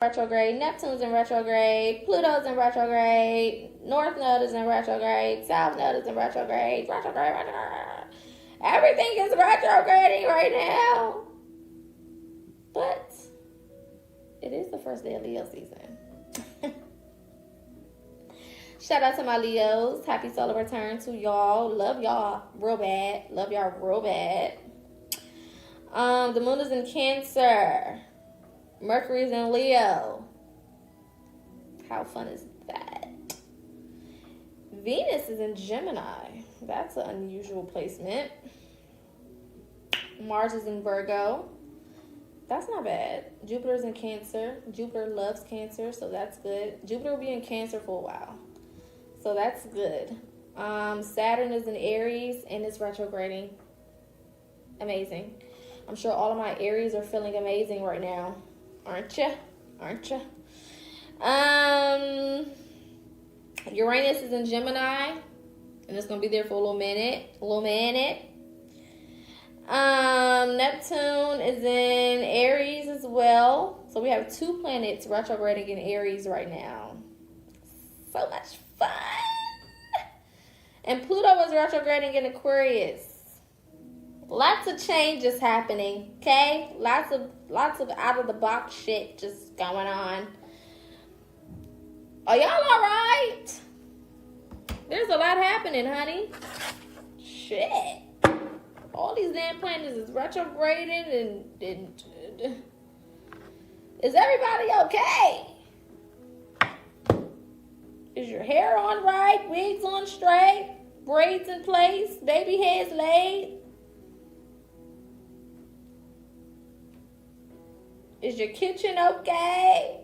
retrograde, Neptune's in retrograde, Pluto's in retrograde, North Node is in retrograde, South Node is in retrograde, retrograde. Everything is retrograding right now. But it is the first day of Leo season. Shout out to my Leos. Happy solar return to y'all. Love y'all real bad. Love y'all real bad. The moon is in Cancer. Mercury is in Leo. How fun is that? Venus is in Gemini. That's an unusual placement. Mars is in Virgo. That's not bad. Jupiter's in Cancer. Jupiter loves Cancer, so that's good. Jupiter will be in Cancer for a while, so that's good. Saturn is in Aries and it's retrograding. Amazing. I'm sure all of my Aries are feeling amazing right now. Aren't you? Aren't you? Uranus is in Gemini, and it's gonna be there for a little minute. Neptune is in Aries as well. So we have 2 planets retrograding in Aries right now. So much fun. And Pluto is retrograding in Aquarius. Lots of changes happening, okay? Lots of out of the box shit just going on. Are y'all all right? There's a lot happening, honey. Shit. All these damn planets is retrograding and is everybody okay? Is your hair on right? Wigs on straight? Braids in place? Baby hairs laid? Is your kitchen okay?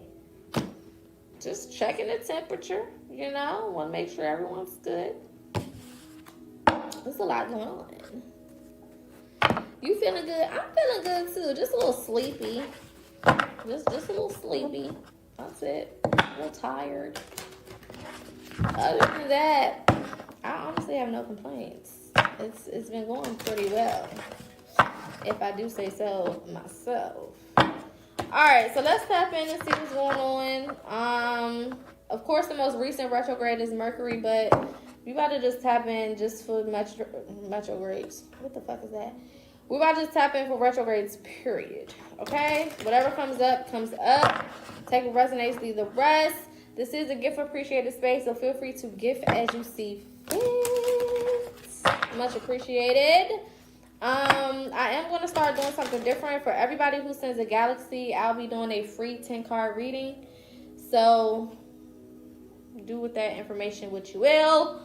Just checking the temperature, you know. Want to make sure everyone's good. There's a lot going on. You feeling good? I'm feeling good too. Just a little sleepy. Just a little sleepy. That's it. A little tired. Other than that, I honestly have no complaints. It's been going pretty well, if I do say so myself. Alright, so let's tap in and see what's going on. Of course, the most recent retrograde is Mercury, but we about to just tap in just for retrogrades. What the fuck is that? We're about to just tap in for retrogrades, period. Okay? Whatever comes up, comes up. Take what resonates, leave the rest. This is a gift appreciated space, so feel free to gift as you see fit. Much appreciated. I am going to start doing something different. For everybody who sends a galaxy, I'll be doing a free 10-card reading. So do with that information what you will.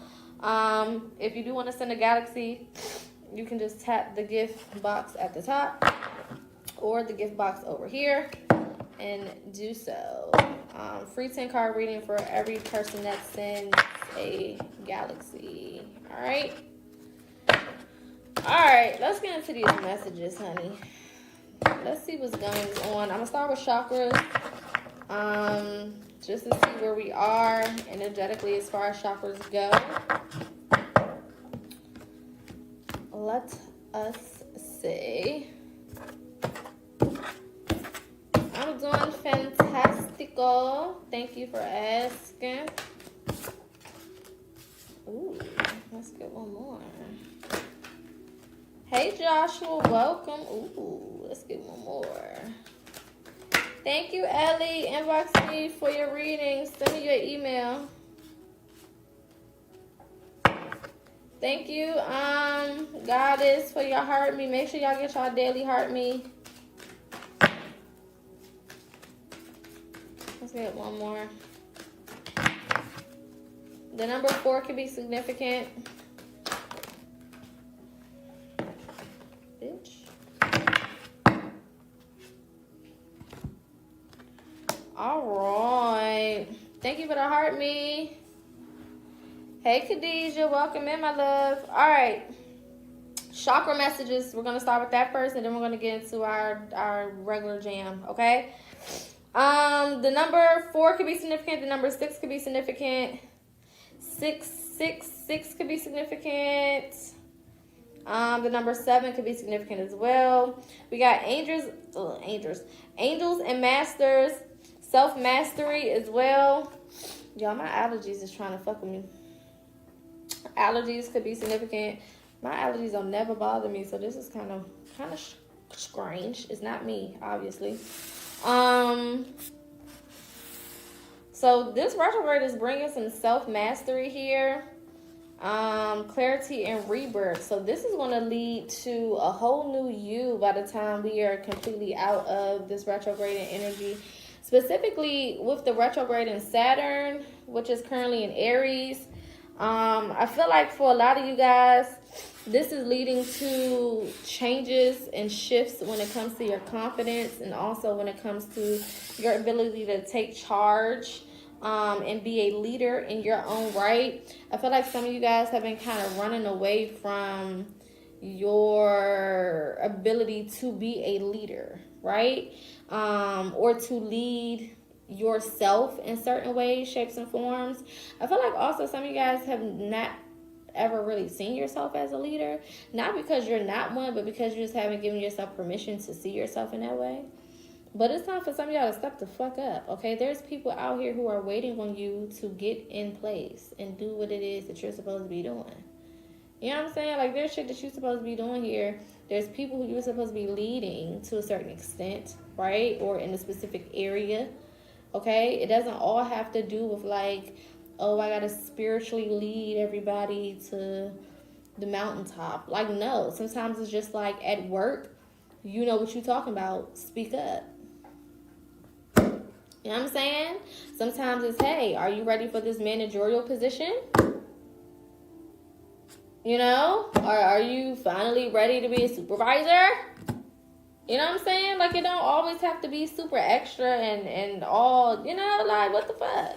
If you do want to send a galaxy, you can just tap the gift box at the top or the gift box over here and do so. Free 10-card reading for every person that sends a galaxy. All right. Alright, let's get into these messages, honey. Let's see what's going on. I'm going to start with chakras. Just to see where we are energetically as far as chakras go. Let us see. I'm doing fantastical. Thank you for asking. Ooh, let's get one more. Hey Joshua, welcome. Ooh, let's get one more. Thank you, Ellie. Inbox me for your readings. Send me your email. Thank you, Goddess, for your heart me. Make sure y'all get y'all daily heart me. Let's get one more. The number 4 can be significant. Bitch. All right. Thank you for the heart me. Hey Khadijah, welcome in, my love. All right. Chakra messages. We're gonna start with that first, and then we're gonna get into our regular jam. Okay. The number 4 could be significant. The number 6 could be significant. 666 could be significant. The number 7 could be significant as well. We got angels and masters. Self-mastery as well. Y'all, my allergies is trying to fuck with me. Allergies could be significant. My allergies don't never bother me, so this is kind of strange. It's not me, obviously. So this retrograde is bringing some self-mastery here. Clarity and rebirth. So this is going to lead to a whole new you by the time we are completely out of this retrograde energy. Specifically with the retrograde in Saturn, which is currently in Aries. I feel like for a lot of you guys, this is leading to changes and shifts when it comes to your confidence, and also when it comes to your ability to take charge and be a leader in your own right. I feel like some of you guys have been kind of running away from your ability to be a leader, right? Or to lead yourself in certain ways, shapes, and forms. I feel like also some of you guys have not ever really seen yourself as a leader, not because you're not one, but because you just haven't given yourself permission to see yourself in that way. But it's time for some of y'all to step the fuck up, okay? There's people out here who are waiting on you to get in place and do what it is that you're supposed to be doing. You know what I'm saying? Like, there's shit that you're supposed to be doing here. There's people who you're supposed to be leading to a certain extent, right? Or in a specific area, okay? It doesn't all have to do with, like, oh, I got to spiritually lead everybody to the mountaintop. Like, no. Sometimes it's just like at work, you know what you're talking about. Speak up. You know what I'm saying? Sometimes it's, hey, are you ready for this managerial position? You know? Or are you finally ready to be a supervisor? You know what I'm saying? Like, it don't always have to be super extra and all, you know, like, what the fuck?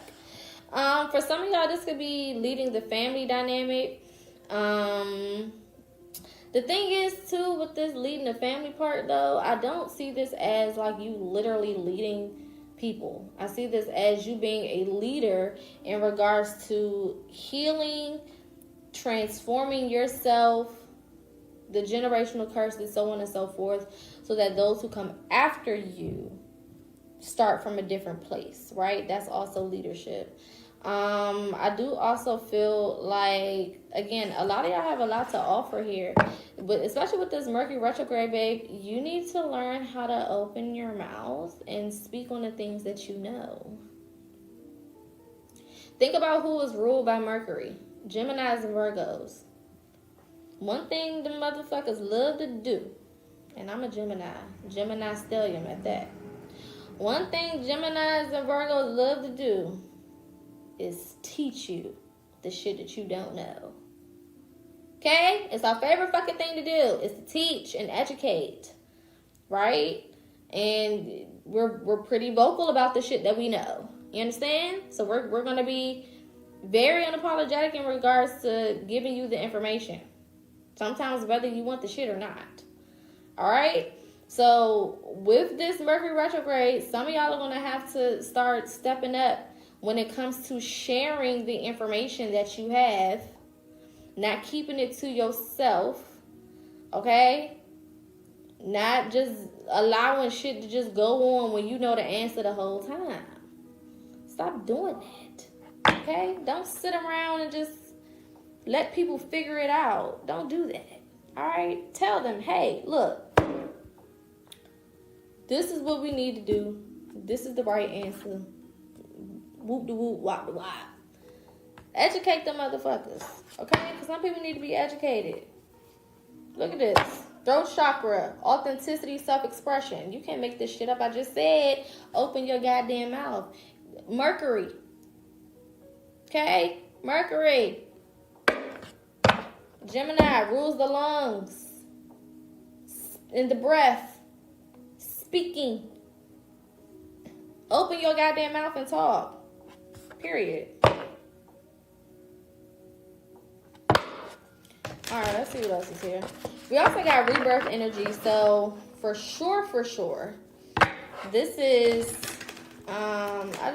For some of y'all, this could be leading the family dynamic. The thing is, too, with this leading the family part, though, I don't see this as, like, you literally leading people. I see this as you being a leader in regards to healing, transforming yourself, the generational curses, so on and so forth, so that those who come after you start from a different place, right? That's also leadership. I do also feel like, again, a lot of y'all have a lot to offer here, but especially with this Mercury retrograde, babe, you need to learn how to open your mouth and speak on the things that you know. Think about who is ruled by Mercury. Geminis and Virgos. One thing the motherfuckers love to do, and I'm a Gemini stellium at that. One thing Geminis and Virgos love to do is teach you the shit that you don't know. Okay? It's our favorite fucking thing to do, is to teach and educate. Right? And we're pretty vocal about the shit that we know. You understand? So we're going to be very unapologetic in regards to giving you the information. Sometimes whether you want the shit or not. Alright? So with this Mercury retrograde, some of y'all are going to have to start stepping up when it comes to sharing the information that you have, not keeping it to yourself, okay? Not just allowing shit to just go on when you know the answer the whole time. Stop doing that, okay? Don't sit around and just let people figure it out. Don't do that, all right? Tell them, hey, look, this is what we need to do. This is the right answer. Whoop de whoop, wop de wop. Educate them motherfuckers, okay? Because some people need to be educated. Look at this. Throat chakra, authenticity, self-expression. You can't make this shit up. I just said, open your goddamn mouth. Mercury. Okay? Mercury. Gemini rules the lungs and the breath. Speaking. Open your goddamn mouth and talk. Period. Alright, let's see what else is here. We also got rebirth energy. So for sure, this is I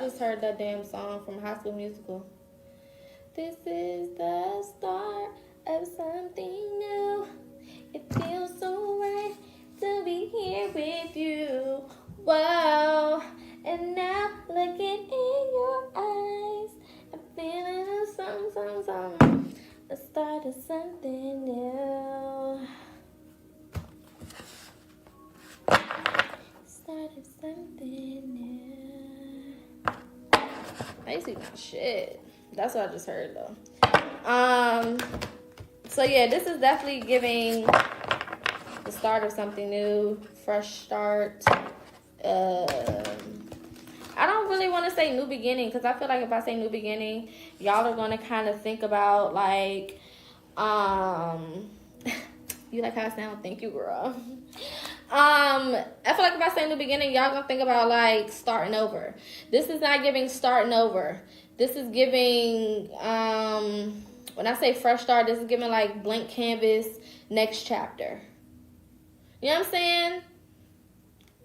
just heard that damn song from High School Musical. This is the start of something new. It feels so right to be here with you. Whoa, And now looking in your eyes, I'm feeling a something. The start of something new. Start of something new. I see my shit. That's what I just heard though. So yeah, this is definitely giving the start of something new, fresh start. I don't really want to say new beginning, because I feel like if I say new beginning, y'all are going to kind of think about like, you like how I sound? Thank you, girl. I feel like if I say new beginning, y'all gonna think about like starting over. This is not giving starting over. This is giving, when I say fresh start, this is giving like blank canvas, next chapter. You know what I'm saying?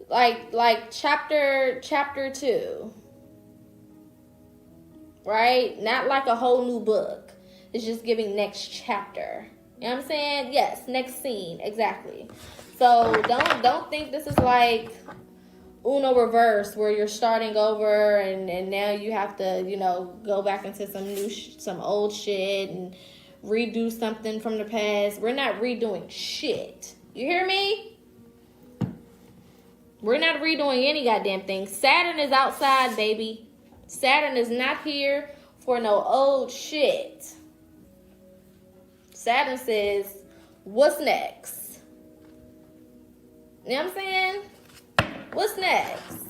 Like chapter 2. Right? Not like a whole new book. It's just giving next chapter. You know what I'm saying? Yes, next scene, exactly. So don't think this is like Uno reverse where you're starting over and now you have to, you know, go back into some old shit and redo something from the past. We're not redoing shit. You hear me? We're not redoing any goddamn thing. Saturn is outside, baby. Saturn is not here for no old shit. Saturn says, what's next? You know what I'm saying? What's next?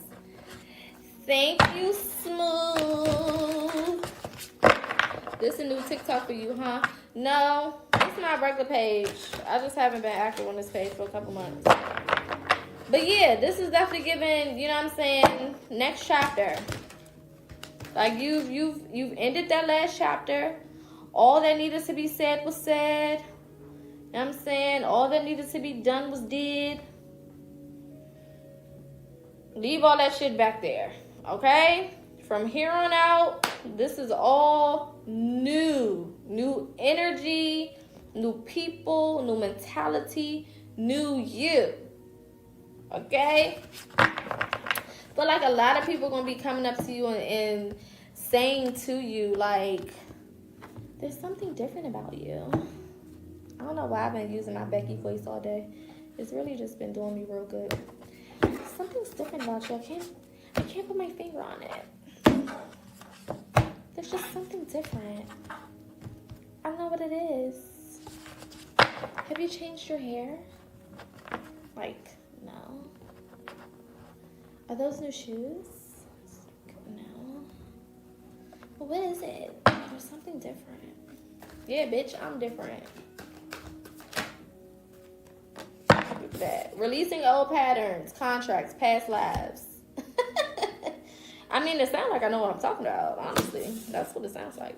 Thank you, Smooth. This is a new TikTok for you, huh? No, it's my regular page. I just haven't been active on this page for a couple months. But yeah, this is definitely giving, you know what I'm saying, next chapter. Like you've ended that last chapter. All that needed to be said was said. You know what I'm saying? All that needed to be done was did. Leave all that shit back there. Okay? From here on out, this is all new. New energy, new people, new mentality, new you. Okay? But like a lot of people gonna be coming up to you and saying to you like, there's something different about you. I don't know why I've been using my Becky voice all day. It's really just been doing me real good. Something's different about you. I can't put my finger on it. There's just something different. I don't know what it is. Have you changed your hair? Like, no. Are those new shoes? No. But what is it? There's something different. Yeah, bitch, I'm different. Look at that. Releasing old patterns, contracts, past lives. I mean, it sounds like I know what I'm talking about, honestly. That's what it sounds like.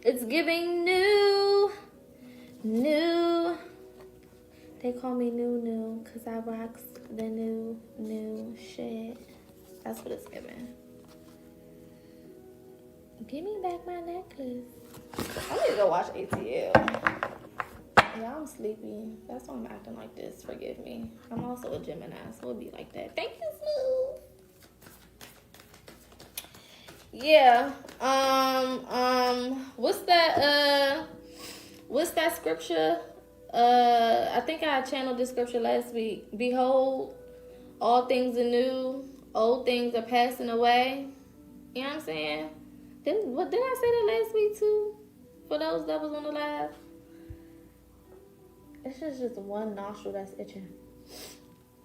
It's giving new. They call me new, because I rocks the new shit. That's what it's giving. Give me back my necklace. I need to go watch ATL. Yeah, I'm sleepy. That's why I'm acting like this. Forgive me. I'm also a Gemini, so it'll be like that. Thank you, Smooth. Yeah. What's that scripture? I think I channeled this scripture last week. Behold, all things are new. Old things are passing away. You know what I'm saying? Did I say that last week too? For those that was on the live? It's just one nostril that's itching.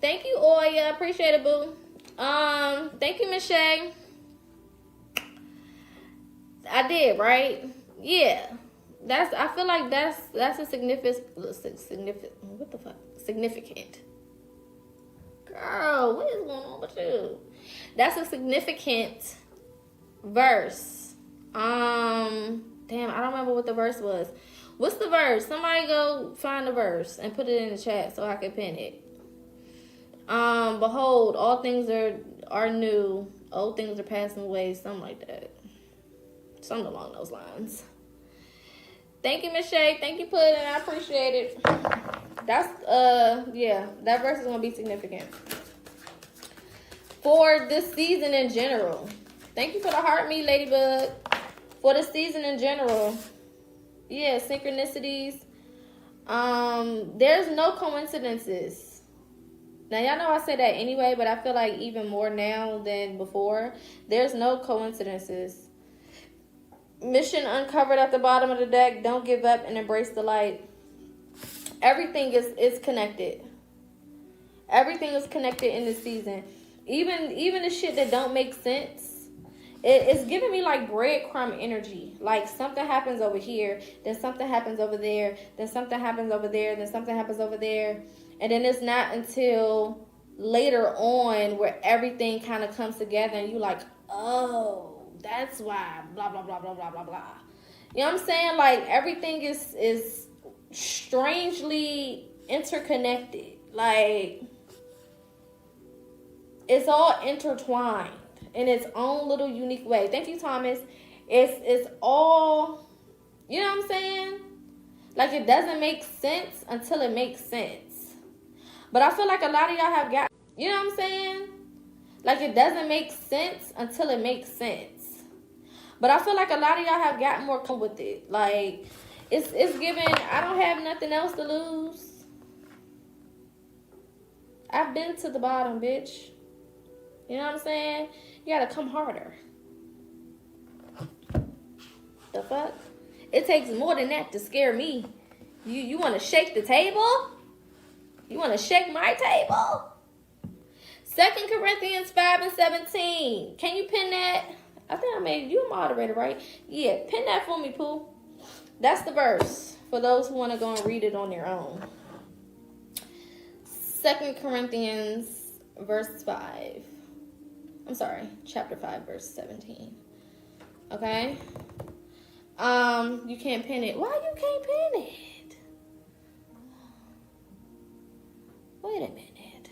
Thank you, Oya. Appreciate it, boo. Thank you, Miss Shay. I did, right? Yeah. I feel like that's a significant. What the fuck? Significant. Girl, what is going on with you? That's a significant verse. Damn, I don't remember what the verse was. What's the verse? Somebody go find the verse and put it in the chat so I can pin it. Behold, all things are new. Old things are passing away. Something like that. Something along those lines. Thank you, Miss Shay. Thank you, Puddin'. I appreciate it. That's, yeah, that verse is going to be significant. for this season in general. Thank you for the heart, me, Ladybug. For the season in general. Yeah, synchronicities. There's no coincidences. Now, y'all know I say that anyway, but I feel like even more now than before. There's no coincidences. Mission uncovered at the bottom of the deck. Don't give up and embrace the light. Everything is connected. Everything is connected in this season. Even the shit that don't make sense. It's giving me like breadcrumb energy. Like something happens over here, then something happens over there, then something happens over there, then something happens over there. And then it's not until later on where everything kind of comes together and you like, oh, that's why, blah, blah, blah, blah, blah, blah, blah. You know what I'm saying? Like everything is strangely interconnected. Like it's all intertwined in its own little unique way. Thank you, Thomas. It's all, you know what I'm saying? Like it doesn't make sense until it makes sense. But I feel like a lot of y'all have got, you know what I'm saying? Like it doesn't make sense until it makes sense. But I feel like a lot of y'all have gotten more comfortable with it. Like it's given, I don't have nothing else to lose. I've been to the bottom, bitch. You know what I'm saying? You gotta come harder. The fuck? It takes more than that to scare me. You want to shake the table? You want to shake my table? 2 Corinthians 5 and 17. Can you pin that? I think I made you a moderator, right? Yeah, pin that for me, Pooh. That's the verse for those who want to go and read it on their own. 2 Corinthians verse 5. I'm sorry, chapter 5, verse 17. Okay? You can't pin it. Why you can't pin it? Wait a minute.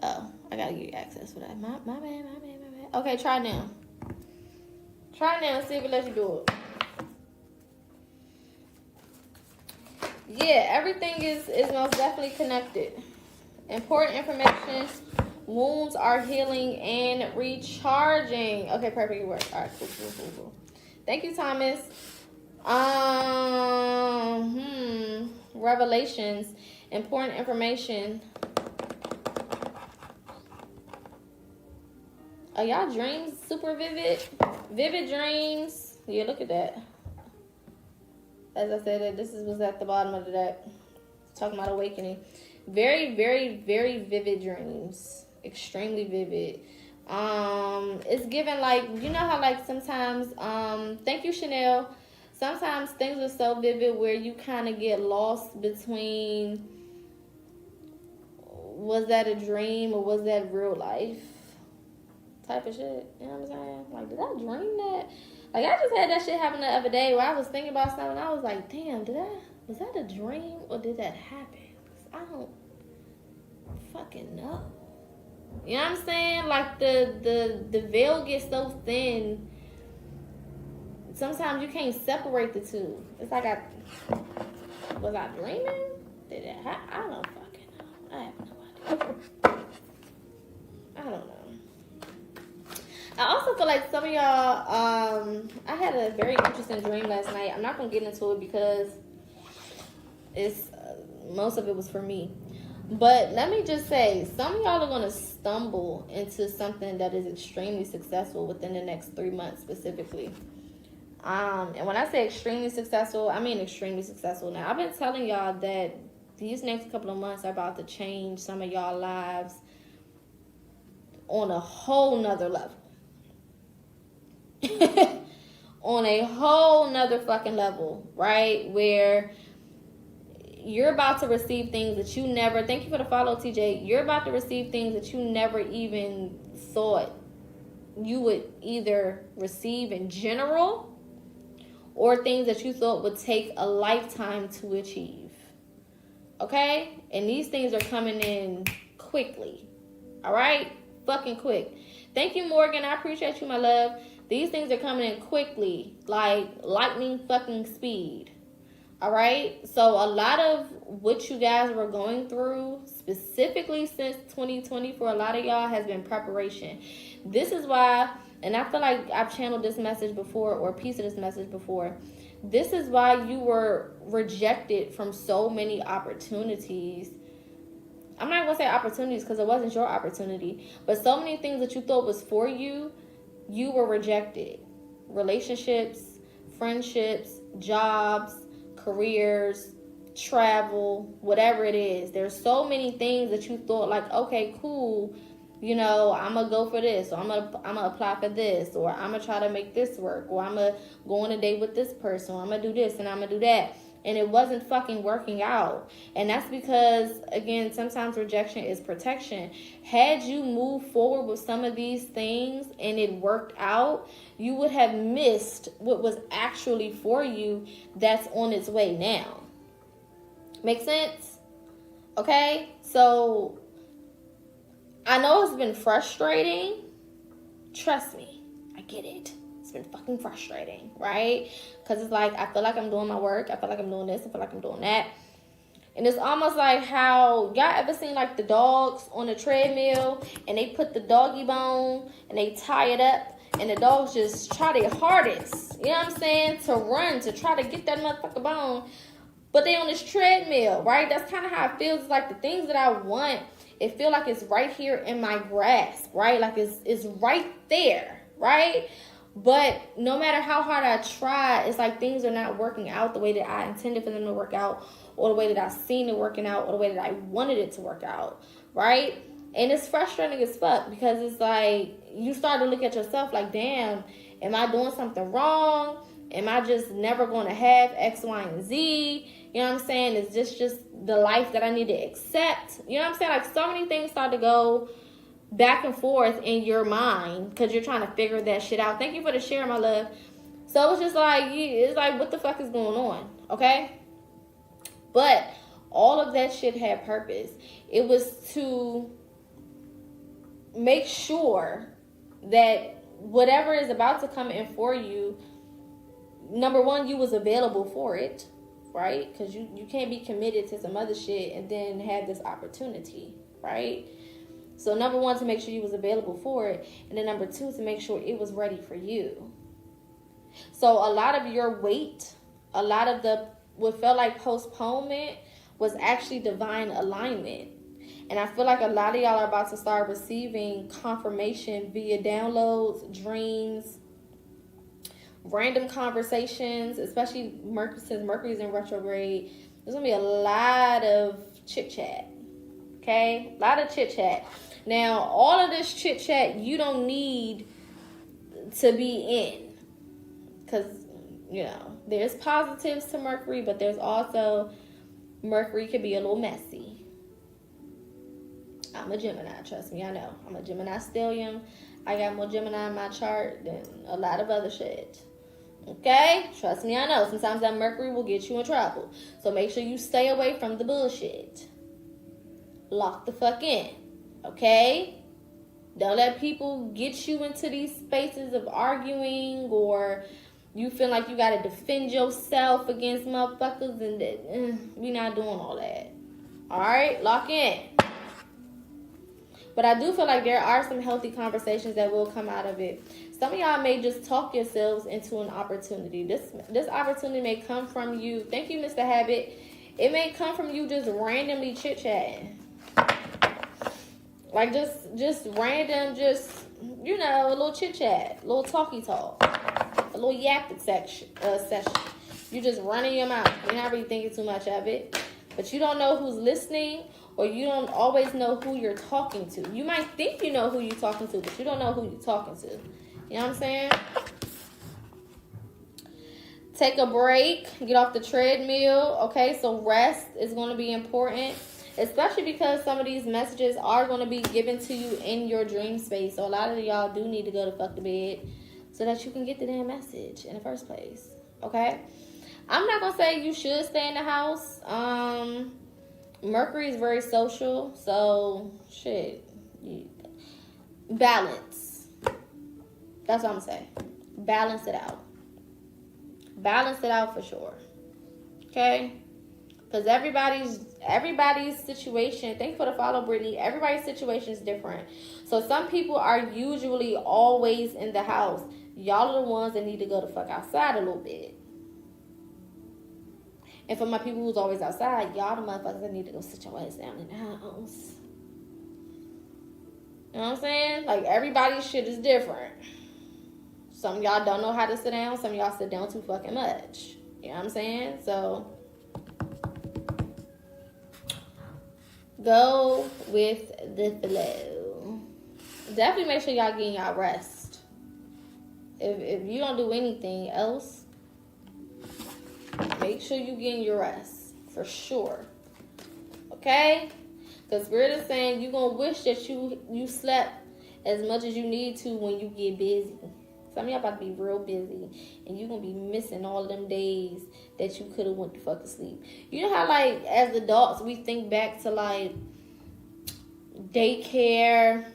Oh, I gotta give you access for that. My bad. Okay, try now. Try now and see if it lets you do it. Yeah, everything is most definitely connected. Important information. Wounds are healing and recharging. Okay, perfect. It worked. All right, cool. Thank you, Thomas. Revelations. Important information. Are y'all dreams super vivid? Vivid dreams. Yeah, look at that. As I said, this was at the bottom of the deck. Talking about awakening. Very, very, very vivid dreams. Extremely vivid. It's given like, you know how like sometimes, thank you, Chanel. Sometimes things are so vivid where you kind of get lost between, was that a dream or was that real life? Type of shit. You know what I'm saying? Like, did I dream that? Like, I just had that shit happen the other day where I was thinking about something and I was like, damn, was that a dream or did that happen? Because I don't fucking know. You know what I'm saying? Like, the veil gets so thin. Sometimes you can't separate the two. It's like, was I dreaming? Did it happen? I don't fucking know. I have no idea. I don't know. I also feel like some of y'all, I had a very interesting dream last night. I'm not going to get into it because it's most of it was for me. But let me just say, some of y'all are going to stumble into something that is extremely successful within the next 3 months specifically. And when I say extremely successful, I mean extremely successful. Now, I've been telling y'all that these next couple of months are about to change some of y'all lives on a whole nother level. On a whole nother fucking level, right? Where you're about to receive things that you never, thank you for the follow, TJ. You're about to receive things that you never even thought you would either receive in general or things that you thought would take a lifetime to achieve. Okay? And these things are coming in quickly. All right? Fucking quick. Thank you, Morgan. I appreciate you, my love. These things are coming in quickly, like lightning fucking speed. All right. So a lot of what you guys were going through, specifically since 2020, for a lot of y'all has been preparation. This is why, and I feel like I've channeled this message before, or a piece of this message before. This is why you were rejected from so many opportunities. I'm not going to say opportunities because it wasn't your opportunity, but so many things that you thought was for you, you were rejected. Relationships, friendships, jobs, careers, travel, whatever it is. There's so many things that you thought like, okay, cool, you know, I'm gonna go for this, or I'm gonna apply for this, or I'm gonna try to make this work, or I'm gonna go on a date with this person, or I'm gonna do this and I'm gonna do that. And it wasn't fucking working out. And that's because, again, sometimes rejection is protection. Had you moved forward with some of these things and it worked out, you would have missed what was actually for you that's on its way now. Make sense? Okay? So, I know it's been frustrating. Trust me, I get it. It's been fucking frustrating, right? Because it's like, I feel like I'm doing my work. I feel like I'm doing this. I feel like I'm doing that. And it's almost like how, y'all ever seen like the dogs on the treadmill and they put the doggy bone and they tie it up and the dogs just try their hardest, you know what I'm saying, to run, to try to get that motherfucker bone. But they on this treadmill, right? That's kind of how it feels. It's like the things that I want, it feel like it's right here in my grasp, right? Like it's right there, right? But no matter how hard I try, it's like things are not working out the way that I intended for them to work out, or the way that I seen it working out, or the way that I wanted it to work out, right? And it's frustrating as fuck because it's like you start to look at yourself like, damn, am I doing something wrong? Am I just never going to have X, Y, and Z? You know what I'm saying? Is this just the life that I need to accept? You know what I'm saying? Like so many things start to go back and forth in your mind because you're trying to figure that shit out. Thank you for the share, my love. So it's just like, it's like, what the fuck is going on? Okay? But all of that shit had purpose. It was to make sure that whatever is about to come in for you, number one, you was available for it, right? Because you can't be committed to some other shit and then have this opportunity, right? So number one, to make sure you was available for it. And then number two, to make sure it was ready for you. So a lot of your wait, a lot of the what felt like postponement was actually divine alignment. And I feel like a lot of y'all are about to start receiving confirmation via downloads, dreams, random conversations, especially since Mercury's in retrograde. There's going to be a lot of chit-chat. Okay? A lot of chit-chat. Now, all of this chit-chat you don't need to be in. Because, you know, there's positives to Mercury, but there's also, Mercury could be a little messy. I'm a Gemini, trust me, I know. I'm a Gemini stellium. I got more Gemini in my chart than a lot of other shit. Okay? Trust me, I know. Sometimes that Mercury will get you in trouble. So make sure you stay away from the bullshit. Lock the fuck in. Okay? Don't let people get you into these spaces of arguing, or you feel like you got to defend yourself against motherfuckers, and we not doing all that. Alright? Lock in. But I do feel like there are some healthy conversations that will come out of it. Some of y'all may just talk yourselves into an opportunity. This opportunity may come from you. Thank you, Mr. Habit. It may come from you just randomly chit-chatting. Like just random, you know, a little chit-chat, a little talky-talk, a little yapping session. You just running your mouth. You're not really thinking too much of it. But you don't know who's listening, or you don't always know who you're talking to. You might think you know who you're talking to, but you don't know who you're talking to. You know what I'm saying? Take a break. Get off the treadmill. Okay, so rest is going to be important. Especially because some of these messages are going to be given to you in your dream space. So a lot of y'all do need to go to fuck the bed so that you can get the damn message in the first place. Okay? I'm not going to say you should stay in the house. Mercury is very social. So, shit. Balance. That's what I'm going to say. Balance it out. Balance it out for sure. Okay? Because everybody's situation, thank you for the follow, Brittany. Everybody's situation is different. So some people are usually always in the house. Y'all are the ones that need to go the fuck outside a little bit. And for my people who's always outside, y'all the motherfuckers that need to go sit your ass down in the house. You know what I'm saying? Like, everybody's shit is different. Some of y'all don't know how to sit down. Some of y'all sit down too fucking much. You know what I'm saying? So, go with the flow. Definitely make sure y'all getting y'all rest. If you don't do anything else, make sure you getting your rest. For sure. Okay? Because Spirit is saying you're going to wish that you slept as much as you need to when you get busy. Some of y'all about to be real busy. And you're going to be missing all of them days that you could have went the fuck to sleep. You know how, like, as adults, we think back to, like, daycare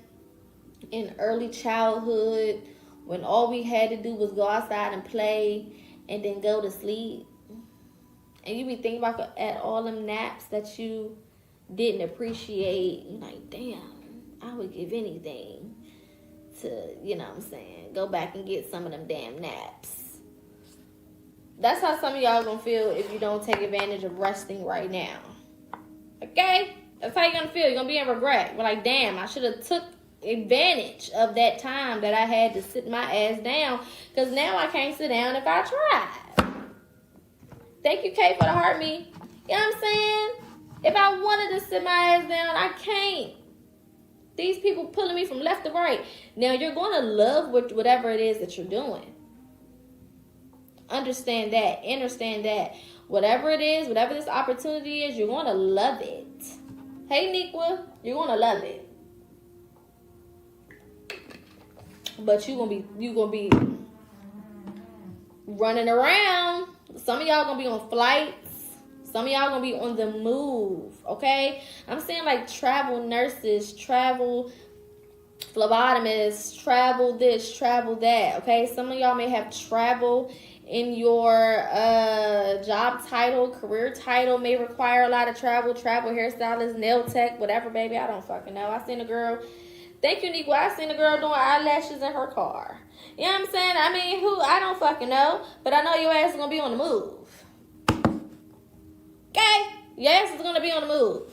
in early childhood when all we had to do was go outside and play and then go to sleep. And you be thinking about at all them naps that you didn't appreciate. You're like, damn, I would give anything to, you know what I'm saying, go back and get some of them damn naps. That's how some of y'all gonna feel if you don't take advantage of resting right now. Okay? That's how you're gonna feel. You're gonna be in regret. We're like, damn, I should have took advantage of that time that I had to sit my ass down, because now I can't sit down if I tried. Thank you, Kate, for the heart me. You know what I'm saying? If I wanted to sit my ass down, I can't. These people pulling me from left to right. Now, you're going to love whatever it is that you're doing. Understand that. Whatever it is, whatever this opportunity is, you're going to love it. Hey, Nikwa, you're going to love it. But you're going to be running around. Some of y'all going to be on flights. Some of y'all gonna be on the move, okay? I'm saying like travel nurses, travel phlebotomists, travel this, travel that, okay? Some of y'all may have travel in your job title, career title may require a lot of travel hairstylist, nail tech, whatever, baby. I don't fucking know. I seen a girl, thank you, Nico. I seen a girl doing eyelashes in her car. You know what I'm saying? I mean, I don't fucking know, but I know your ass is gonna be on the move. Okay, your ass is gonna be on the move.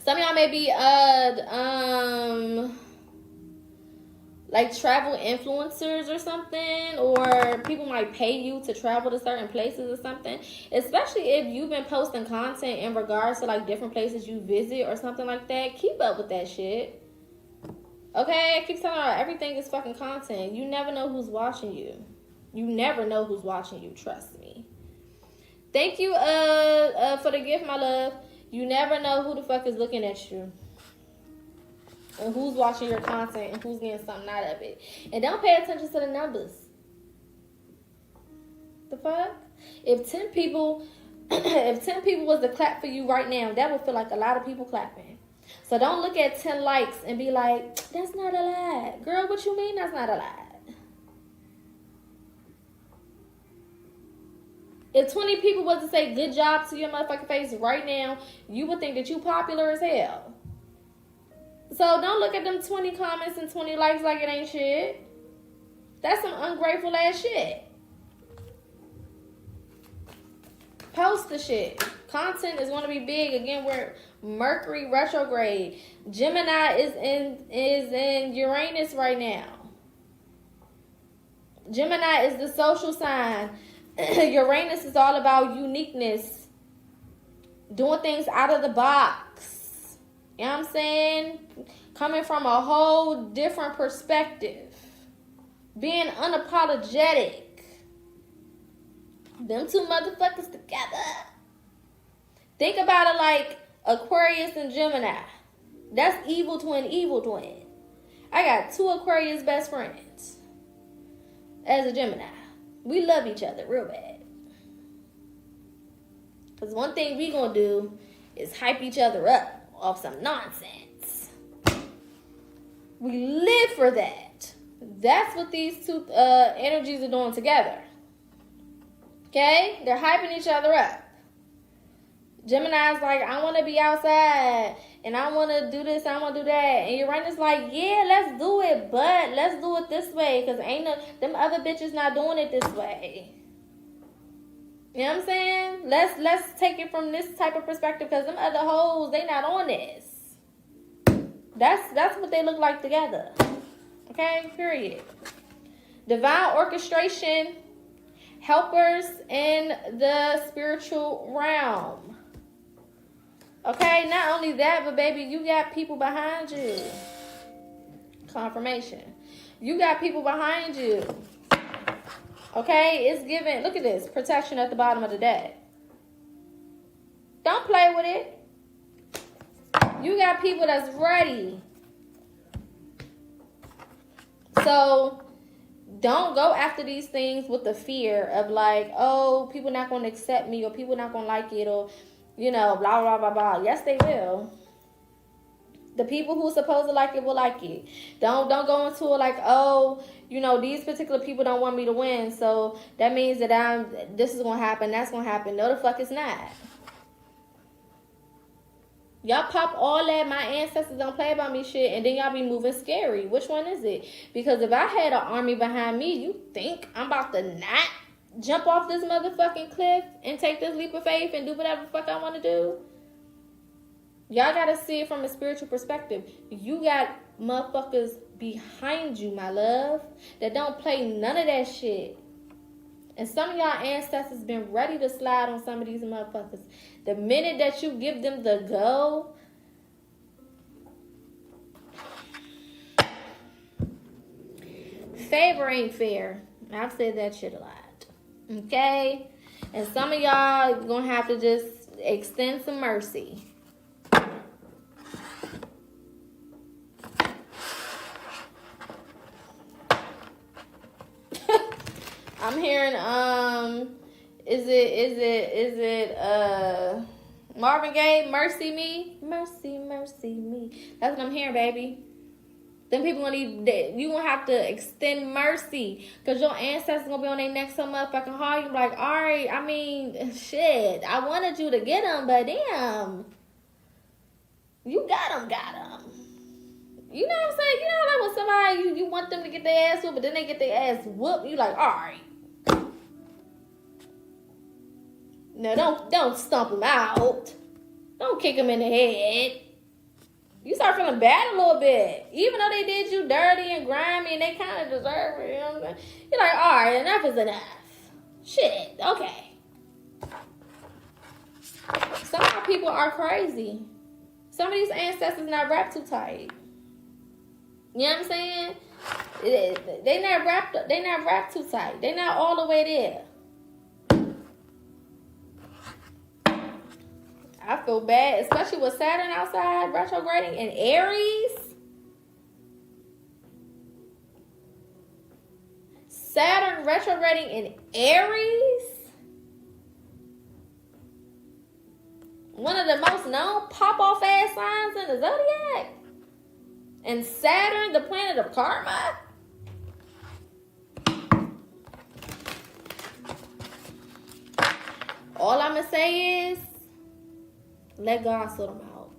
Some of y'all may be like travel influencers or something, or people might pay you to travel to certain places or something. Especially if you've been posting content in regards to like different places you visit or something like that. Keep up with that shit. Okay, I keep telling y'all, everything is fucking content. You never know who's watching you. You never know who's watching you. Trust me. Thank you for the gift, my love. You never know who the fuck is looking at you. And who's watching your content and who's getting something out of it. And don't pay attention to the numbers. The fuck? If 10 people was to clap for you right now, that would feel like a lot of people clapping. So don't look at 10 likes and be like, that's not a lie. Girl, what you mean that's not a lie? If 20 people was to say good job to your motherfucking face right now, you would think that you popular as hell. So don't look at them 20 comments and 20 likes like it ain't shit. That's some ungrateful ass shit. Post the shit. Content is going to be big. Again, we're Mercury retrograde. Gemini is in Uranus right now. Gemini is the social sign. Uranus is all about uniqueness. Doing things out of the box. You know what I'm saying? Coming from a whole different perspective. Being unapologetic. Them two motherfuckers together. Think about it like Aquarius and Gemini. That's evil twin. I got 2 Aquarius best friends. As a Gemini. We love each other real bad. Because one thing we gonna do is hype each other up off some nonsense. We live for that. That's what these two energies are doing together. Okay? They're hyping each other up. Gemini's like, I want to be outside, and I want to do this, I want to do that. And Uranus like, yeah, let's do it, but let's do it this way, because them other bitches not doing it this way. You know what I'm saying? Let's take it from this type of perspective, because them other hoes, they not on this. That's what they look like together. Okay? Period. Divine orchestration, helpers in the spiritual realm. Okay, not only that, but baby, you got people behind you. Confirmation. You got people behind you. Okay, it's given, look at this, protection at the bottom of the deck. Don't play with it. You got people that's ready. So, don't go after these things with the fear of like, oh, people not going to accept me, or people not going to like it, or, you know, blah, blah, blah, blah. Yes, they will. The people who are supposed to like it will like it. Don't go into it like, oh, you know, these particular people don't want me to win, so that means that this is going to happen, that's going to happen. No, the fuck it's not. Y'all pop all that my ancestors don't play about me shit, and then y'all be moving scary. Which one is it? Because if I had an army behind me, you think I'm about to not jump off this motherfucking cliff and take this leap of faith and do whatever the fuck I want to do? Y'all gotta see it from a spiritual perspective. You got motherfuckers behind you, my love, that don't play none of that shit. And some of y'all ancestors been ready to slide on some of these motherfuckers. The minute that you give them the go, favor ain't fair. I've said that shit a lot. Okay? And some of y'all gonna have to just extend some mercy. I'm hearing, is it Marvin Gaye, Mercy Me? Mercy, mercy me. That's what I'm hearing, baby. Them people you gonna have to extend mercy, because your ancestors gonna be on their neck so motherfucking hard. You be like, alright, I mean, shit, I wanted you to get them, but damn, you got them. You know what I'm saying? You know, like when somebody, you want them to get their ass whooped, but then they get their ass whooped, you like, alright. No, don't stomp them out. Don't kick them in the head. You start feeling bad a little bit. Even though they did you dirty and grimy and they kind of deserve it, you know what I'm saying? You're like, alright, enough is enough. Shit, okay. Some of our people are crazy. Some of these ancestors not wrapped too tight. You know what I'm saying? They not wrapped too tight. They not all the way there. I feel bad, especially with Saturn outside retrograding in Aries. Saturn retrograding in Aries. One of the most known pop-off ass signs in the zodiac. And Saturn, the planet of karma. All I'm going to say is, let God sort them out.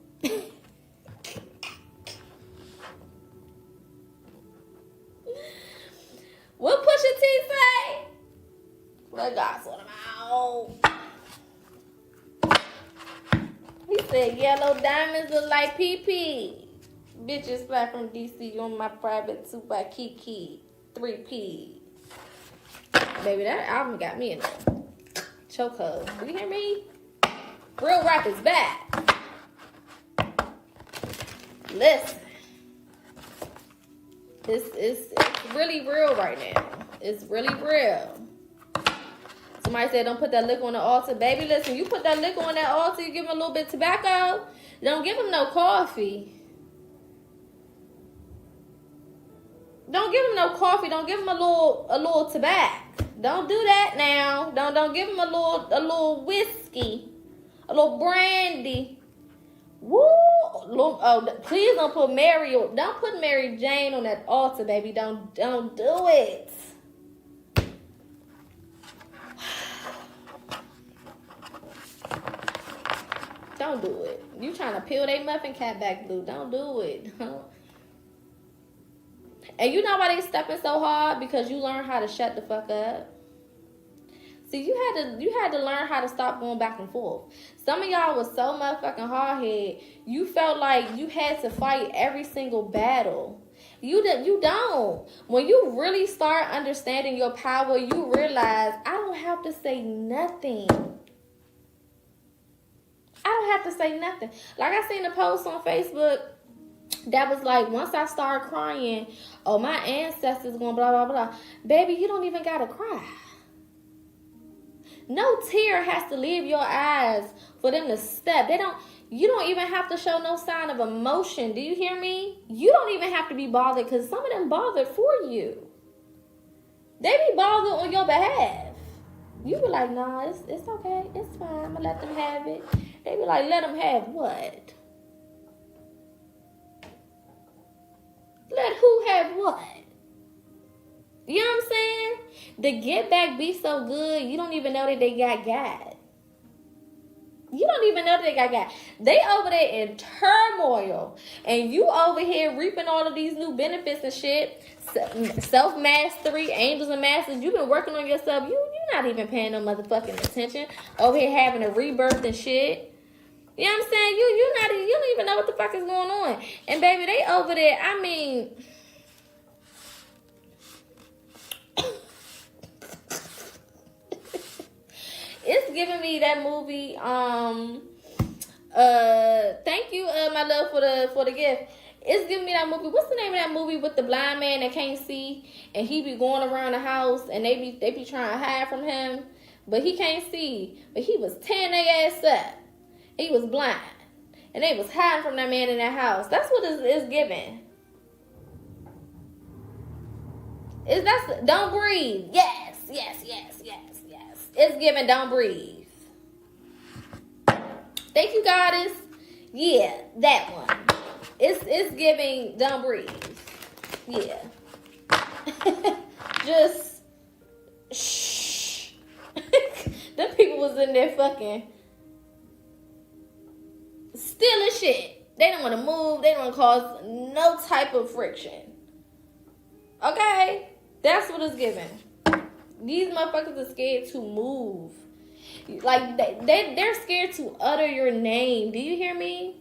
What Pusha T say? Let God sort them out. He said, yellow diamonds look like PP. Bitches fly from DC on my private 2 by Kiki. 3P. Baby, that album got me in there. Choco. Do you hear me? Real rap is back. Listen. It's really real right now. It's really real. Somebody said don't put that liquor on the altar. Baby, listen, you put that liquor on that altar, you give them a little bit of tobacco. Don't give them no coffee. Don't give them no coffee. Don't give them a little tobacco. Don't do that now. Don't give them a little whiskey. A little brandy. Woo! Oh, please don't put don't put Mary Jane on that altar, baby. Don't do it. Don't do it. You trying to peel they muffin cap back blue. Don't do it. And you know why they stepping so hard? Because you learned how to shut the fuck up. See, you had to learn how to stop going back and forth. Some of y'all was so motherfucking hard-headed, you felt like you had to fight every single battle. You don't. When you really start understanding your power, you realize, I don't have to say nothing. I don't have to say nothing. Like, I seen a post on Facebook that was like, once I start crying, oh, my ancestors going blah, blah, blah. Baby, you don't even got to cry. No tear has to leave your eyes for them to step. You don't even have to show no sign of emotion. Do you hear me? You don't even have to be bothered, because some of them bothered for you. They be bothered on your behalf. You be like, nah, it's okay. It's fine. I'm going to let them have it. They be like, let them have what? Let who have what? You know what I'm saying? The get back be so good, you don't even know that they got God. You don't even know that they got God. They over there in turmoil, and you over here reaping all of these new benefits and shit. Self-mastery, angels and masters. You've been working on yourself. You're not even paying no motherfucking attention. Over here having a rebirth and shit. You know what I'm saying? You don't even know what the fuck is going on. And baby, they over there, I mean, it's giving me that movie. Thank you, my love, for the gift. It's giving me that movie. What's the name of that movie with the blind man that can't see, and he be going around the house, and they be trying to hide from him, but he can't see. But he was tearing their ass up. He was blind, and they was hiding from that man in that house. That's what it's giving. Don't breathe. Yes. It's giving don't breathe. Thank you, goddess. Yeah, that one. It's giving don't breathe. Yeah. Just shh. Them people was in there fucking stealing shit. They don't want to move. They don't want to cause no type of friction. Okay? That's what it's giving. These motherfuckers are scared to move. Like, they're scared to utter your name. Do you hear me?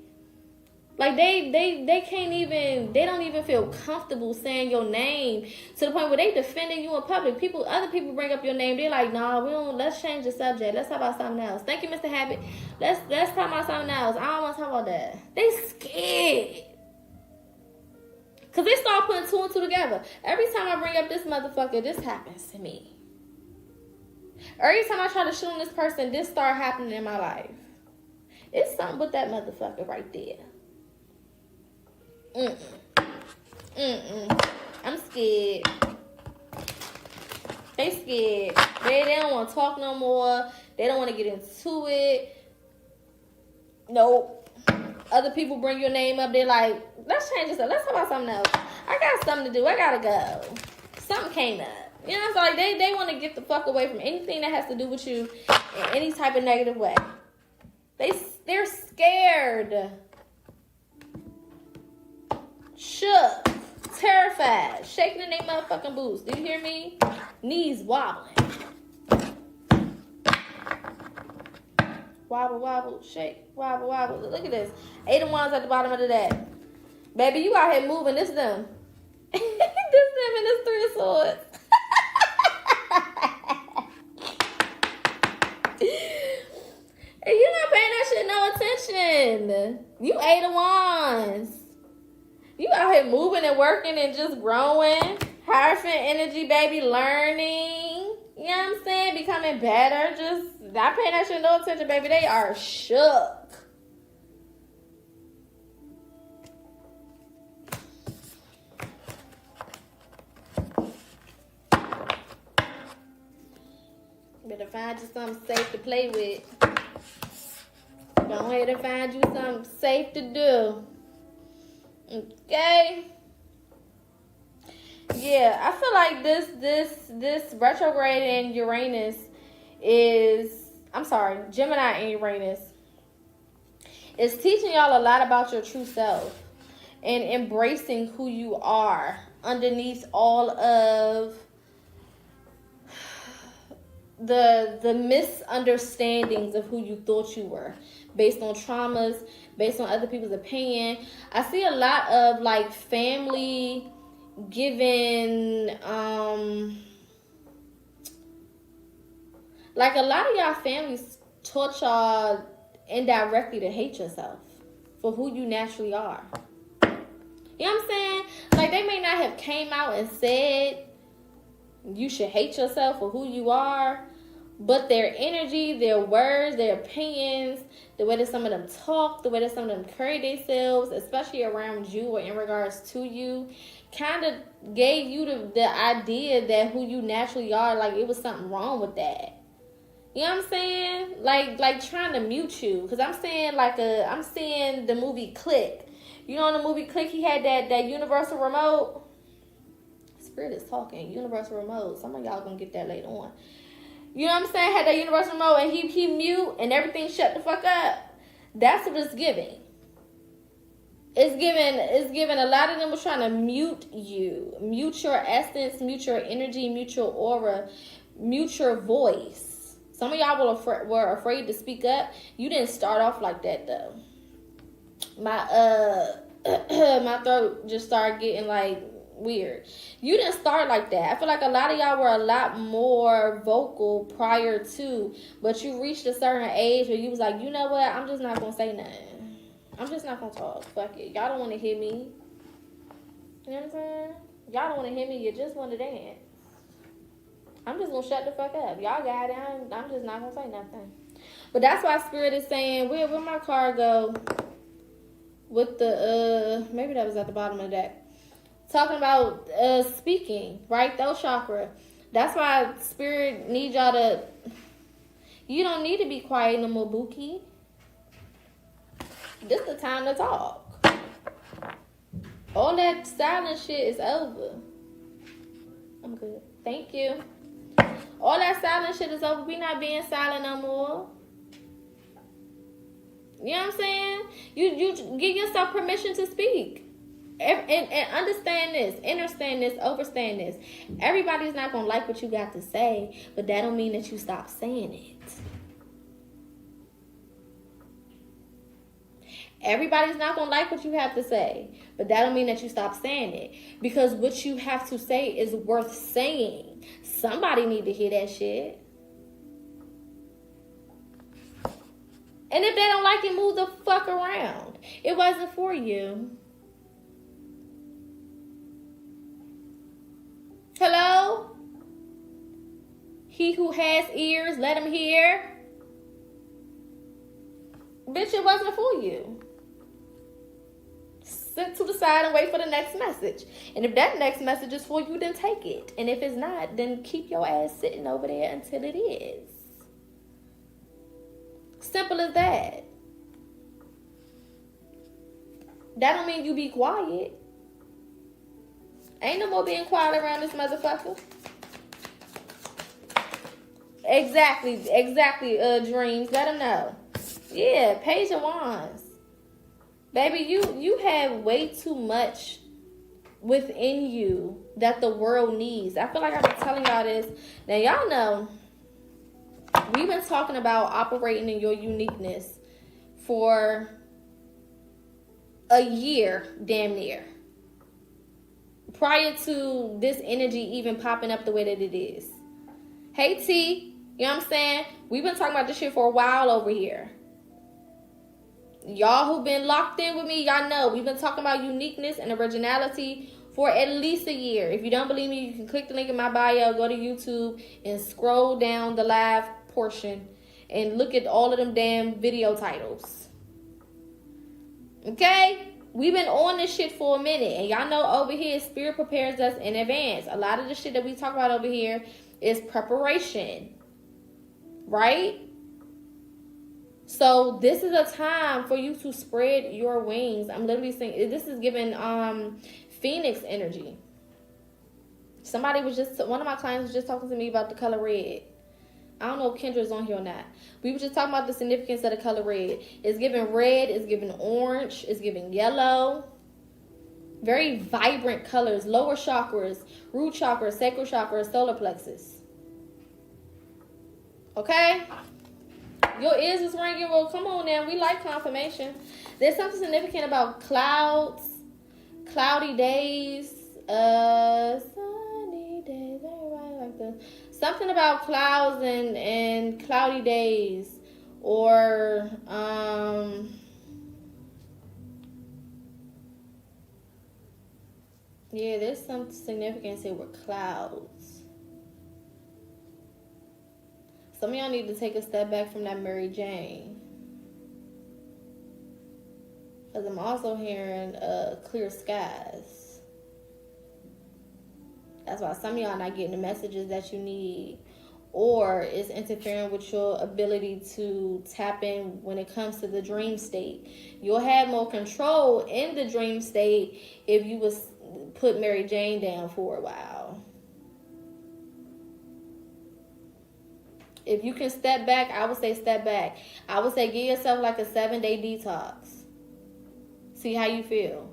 Like, they can't even, they don't even feel comfortable saying your name, to the point where they defending you in public. Other people bring up your name. They're like, nah, let's change the subject. Let's talk about something else. Thank you, Mr. Habit. Let's talk about something else. I don't want to talk about that. They scared. Because they start putting two and two together. Every time I bring up this motherfucker, this happens to me. Every time I try to shoot on this person, this start happening in my life. It's something with that motherfucker right there. I'm scared. They scared. They don't want to talk no more. They don't want to get into it. Nope. Other people bring your name up. They're like, let's change this up. Let's talk about something else. I got something to do. I gotta go. Something came up. You know, so like they want to get the fuck away from anything that has to do with you in any type of negative way. They're scared, shook, terrified, shaking in their motherfucking boots. Do you hear me? Knees wobbling. Wobble, wobble, shake, wobble, wobble. Look at this. 8 of Wands at the bottom of the deck. Baby, you out here moving. This them. This them and this 3 of Swords. You're not paying that shit no attention. You 8 of Wands. You out here moving and working and just growing. Hierophant energy, baby, learning. You know what I'm saying? Becoming better. Just not paying that shit no attention, baby. They are shook. Better find you something safe to play with. Go ahead and find you something safe to do. Okay? Yeah, I feel like this retrograde in Uranus is, I'm sorry, Gemini and Uranus It's teaching y'all a lot about your true self and embracing who you are underneath all of the misunderstandings of who you thought you were, based on traumas, based on other people's opinion. I see a lot of like family giving like a lot of y'all families taught y'all indirectly to hate yourself for who you naturally are. You know what I'm saying? Like, they may not have came out and said you should hate yourself for who you are, but their energy, their words, their opinions, the way that some of them talk, the way that some of them carry themselves, especially around you or in regards to you, kind of gave you the idea that who you naturally are, like it was something wrong with that. You know what I'm saying? Like trying to mute you. Because I'm seeing the movie Click. You know, in the movie Click, he had that universal remote. Spirit is talking. Universal remote. Some of y'all gonna get that later on. You know what I'm saying? Had that universal remote and he mute and everything shut the fuck up. That's what it's giving. It's giving a lot of them was trying to mute you. Mute your essence, mute your energy, mute your aura, mute your voice. Some of y'all were afraid to speak up. You didn't start off like that though. My throat just started getting like weird. You didn't start like that. I feel like a lot of y'all were a lot more vocal prior to, but you reached a certain age where you was like, you know what, I'm just not gonna say nothing. I'm just not gonna talk. Fuck it. Y'all don't want to hear me. You know what I'm saying? Y'all don't want to hear me. You just want to dance. I'm just gonna shut the fuck up. Y'all got it. I'm just not gonna say nothing. But that's why Spirit is saying, where my card go? With the maybe that was at the bottom of the deck. Talking about speaking, right? Throat chakra. That's why Spirit needs y'all to. You don't need to be quiet no more, Buki. This is the time to talk. All that silent shit is over. I'm good. Thank you. All that silent shit is over. We not being silent no more. You know what I'm saying? You give yourself permission to speak. And understand this, understand this, overstand this. Everybody's not going to like what you got to say, but that don't mean that you stop saying it. Everybody's not going to like what you have to say, but that don't mean that you stop saying it. Because what you have to say is worth saying. Somebody need to hear that shit. And if they don't like it, move the fuck around. It wasn't for you. Hello? He who has ears, let him hear. Bitch, it wasn't for you. Sit to the side and wait for the next message. And if that next message is for you, then take it. And if it's not, then keep your ass sitting over there until it is. Simple as that. That don't mean you be quiet. Ain't no more being quiet around this motherfucker. Exactly, Dreams. Let them know. Yeah, Page of Wands. Baby, you have way too much within you that the world needs. I feel like I've been telling y'all this. Now, y'all know, we've been talking about operating in your uniqueness for a year, damn near. Prior to this energy even popping up the way that it is. Hey, T, you know what I'm saying? We've been talking about this shit for a while over here. Y'all who've been locked in with me, y'all know we've been talking about uniqueness and originality for at least a year. If you don't believe me, you can click the link in my bio, go to YouTube, and scroll down the live portion and look at all of them damn video titles. Okay? We've been on this shit for a minute. And y'all know over here, Spirit prepares us in advance. A lot of the shit that we talk about over here is preparation. Right? So this is a time for you to spread your wings. I'm literally saying, this is giving Phoenix energy. One of my clients was just talking to me about the color red. I don't know if Kendra's on here or not. We were just talking about the significance of the color red. It's giving red, it's giving orange, it's giving yellow. Very vibrant colors. Lower chakras, root chakra, sacral chakra, solar plexus. Okay? Your ears is ringing. Well, come on now. We like confirmation. There's something significant about clouds, cloudy days, sunny days. Everybody like this. Something about clouds and cloudy days, or yeah, there's some significance here with clouds. Some of y'all need to take a step back from that Mary Jane. Because I'm also hearing clear skies. That's why some of y'all not getting the messages that you need. Or it's interfering with your ability to tap in when it comes to the dream state. You'll have more control in the dream state if you was put Mary Jane down for a while. If you can step back, I would say step back. I would say give yourself like a 7-day detox. See how you feel.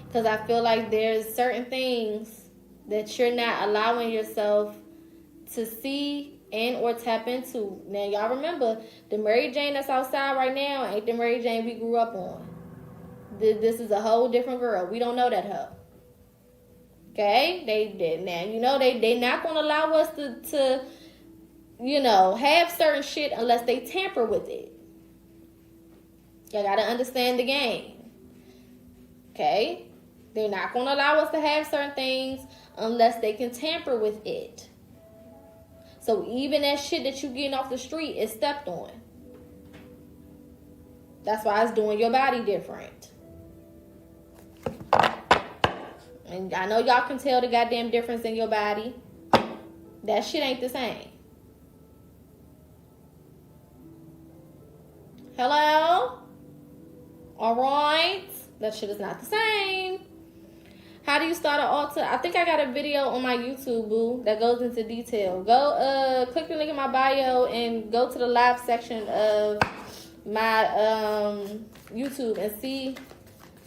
Because I feel like there's certain things that you're not allowing yourself to see and or tap into. Now, y'all remember, the Mary Jane that's outside right now ain't the Mary Jane we grew up on. This is a whole different girl. We don't know that hoe. Okay? They did. Now, you know, they not going to allow us to, you know, have certain shit unless they tamper with it. You got to understand the game. Okay? They're not going to allow us to have certain things unless they can tamper with it. So even that shit that you getting off the street is stepped on. That's why it's doing your body different. And I know y'all can tell the goddamn difference in your body. That shit ain't the same. Hello? Alright. That shit is not the same. How do you start an altar? I think I got a video on my YouTube, boo, that goes into detail. Go click the link in my bio and go to the live section of my YouTube and see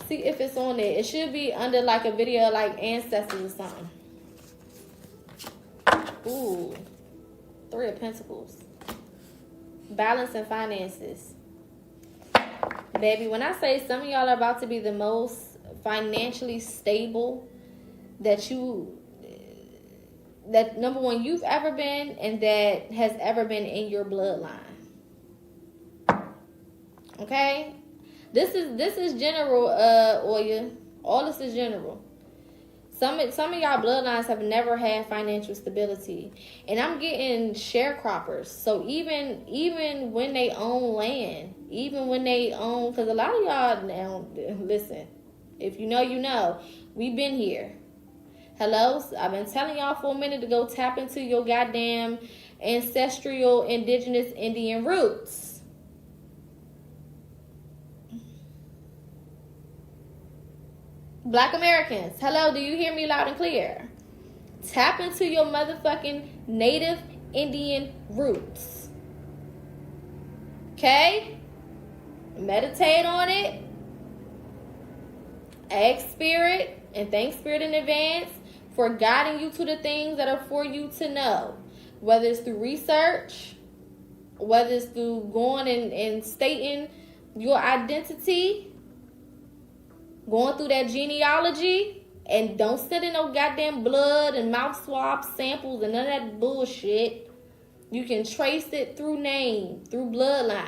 if it's on there. It should be under like a video like ancestors or something. Ooh. 3 of Pentacles. Balance and finances. Baby, when I say some of y'all are about to be the most financially stable that number one, you've ever been, and that has ever been in your bloodline. Okay? This is general, Oya. All this is general. Some of y'all bloodlines have never had financial stability. And I'm getting sharecroppers. So even when they own land, even when they own, because a lot of y'all now, listen, if you know, you know, we've been here. Hello? I've been telling y'all for a minute to go tap into your goddamn ancestral indigenous Indian roots. Black Americans, hello, do you hear me loud and clear? Tap into your motherfucking native Indian roots. Okay? Meditate on it. Ask Spirit and thank Spirit in advance for guiding you to the things that are for you to know. Whether it's through research, whether it's through going and stating your identity, going through that genealogy, and don't send in no goddamn blood and mouth swab samples and none of that bullshit. You can trace it through name, through bloodline.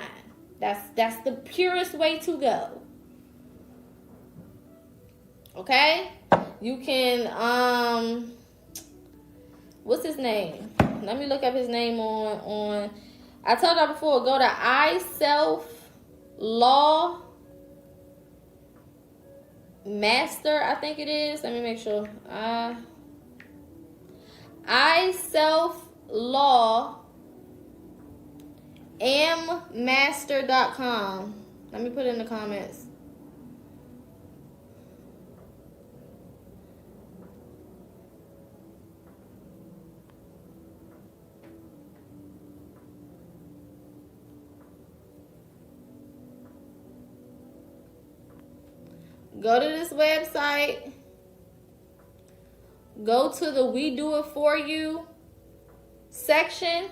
That's the purest way to go. Okay? You can, what's his name? Let me look up his name on I told y'all before, go to I Self Law Master, I think it is. Let me make sure. I Self Law ammaster.com. Let me put it in the comments. Go to this website. Go to the We Do It For You section.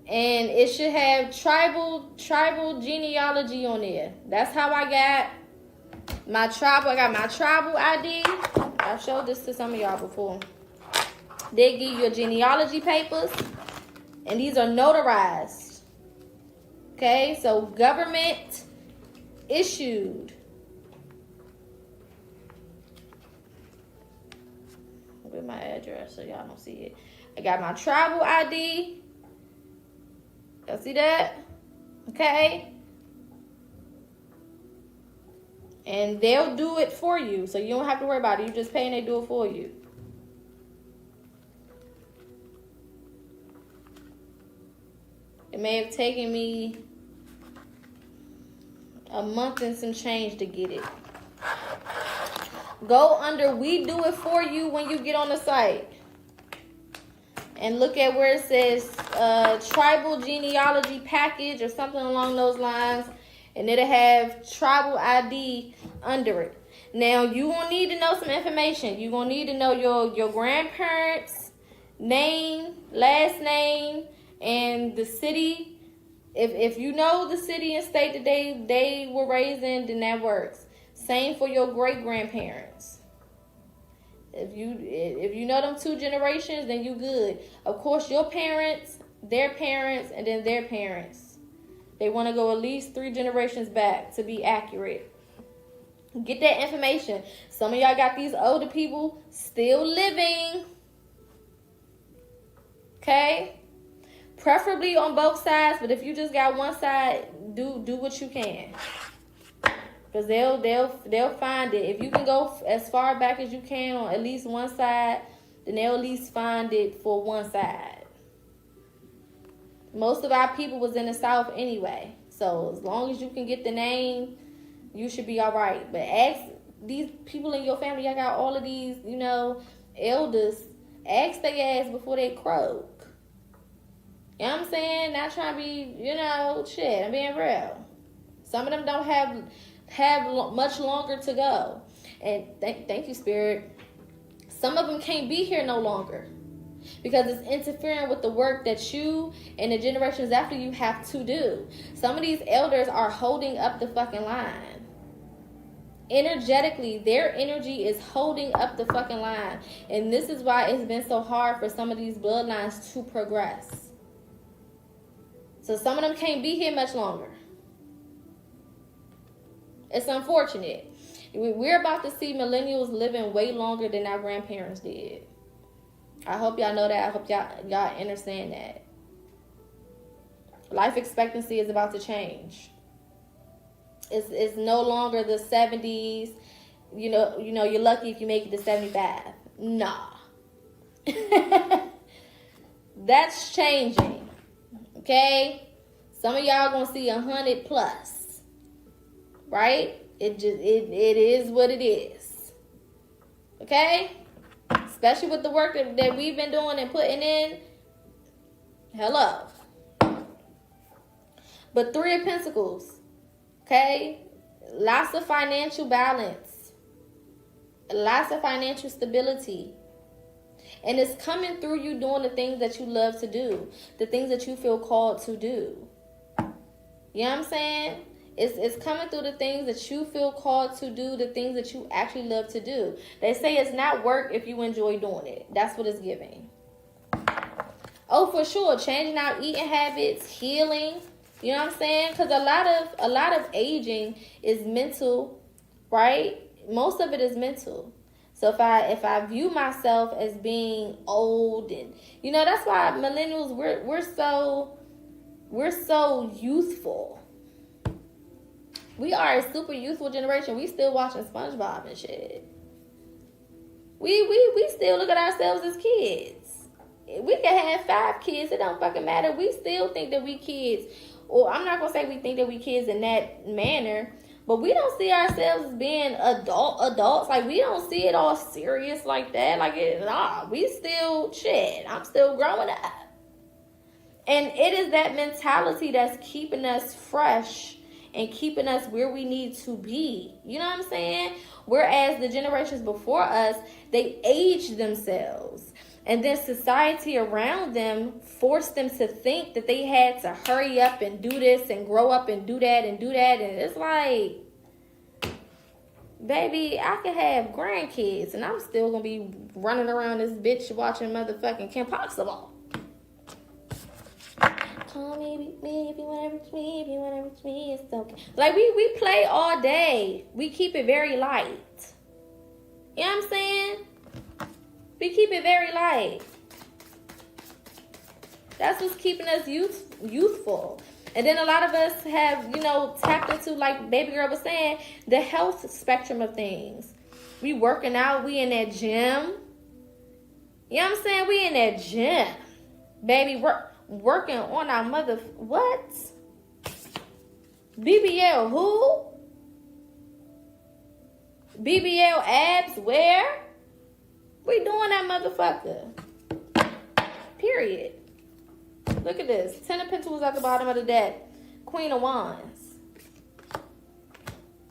And it should have tribal genealogy on there. That's how I got my tribal. I got my tribal ID. I've showed this to some of y'all before. They give you your genealogy papers. And these are notarized. Okay, so government issued. With my address so y'all don't see it. I got my tribal ID. Y'all see that? Okay. And they'll do it for you. So you don't have to worry about it. You just pay and they do it for you. It may have taken me a month and some change to get it. Go under We Do It For You when you get on the site. And look at where it says tribal genealogy package or something along those lines. And it'll have tribal ID under it. Now, you gonna need to know some information. You're gonna need to know your grandparents' name, last name, and the city. If you know the city and state that they were raised in, then that works. Same for your great-grandparents. If you know them 2 generations, then you good. Of course, your parents, their parents, and then their parents. They want to go at least 3 generations back to be accurate. Get that information. Some of y'all got these older people still living. Okay? Preferably on both sides, but if you just got one side, do what you can. Because they'll find it. If you can go as far back as you can on at least one side, then they'll at least find it for one side. Most of our people was in the South anyway. So as long as you can get the name, you should be all right. But ask these people in your family, y'all got all of these, elders, ask their ass before they croak. You know what I'm saying? Not trying to be, shit, I'm being real. Some of them don't have much longer to go. And thank you, Spirit. Some of them can't be here no longer because it's interfering with the work that you and the generations after you have to do. Some of these elders are holding up the fucking line. Energetically, their energy is holding up the fucking line. And this is why it's been so hard for some of these bloodlines to progress. So some of them can't be here much longer. It's unfortunate. We're about to see millennials living way longer than our grandparents did. I hope y'all know that. I hope y'all understand that. Life expectancy is about to change. It's no longer the 70s. You're lucky if you make it to 75. Nah. That's changing. Okay? Some of y'all gonna see 100 plus. Right? It is what it is. Okay? Especially with the work that we've been doing and putting in. Hello. But 3 of Pentacles. Okay? Lots of financial balance. Lots of financial stability. And it's coming through you doing the things that you love to do. The things that you feel called to do. You know what I'm saying? It's coming through the things that you feel called to do, the things that you actually love to do. They say it's not work if you enjoy doing it. That's what it's giving. Oh, for sure. Changing our eating habits, healing. You know what I'm saying? Because a lot of aging is mental, right? Most of it is mental. So if I view myself as being old, and that's why millennials we're so youthful. We are a super youthful generation. We still watching SpongeBob and shit. We still look at ourselves as kids. We can have 5 kids. It don't fucking matter. We still think that we kids. Or I'm not going to say we think that we kids in that manner. But we don't see ourselves as being adults. Like, we don't see it all serious like that. We still, I'm still growing up. And it is that mentality that's keeping us fresh and keeping us where we need to be. You know what I'm saying? Whereas the generations before us, they aged themselves. And then society around them forced them to think that they had to hurry up and do this and grow up and do that and do that. And it's like, baby, I could have grandkids and I'm still going to be running around this bitch watching motherfucking Kim Possible. Call me if you want to reach me, if you want to reach me, it's okay. Like, we play all day. We keep it very light. You know what I'm saying? We keep it very light. That's what's keeping us youthful. And then a lot of us have, tapped into, like Baby Girl was saying, the health spectrum of things. We working out. We in that gym. You know what I'm saying? We in that gym. Baby, working on our mother... What? BBL who? BBL abs where? We doing that motherfucker. Period. Look at this. 10 of Pentacles at the bottom of the deck. Queen of Wands.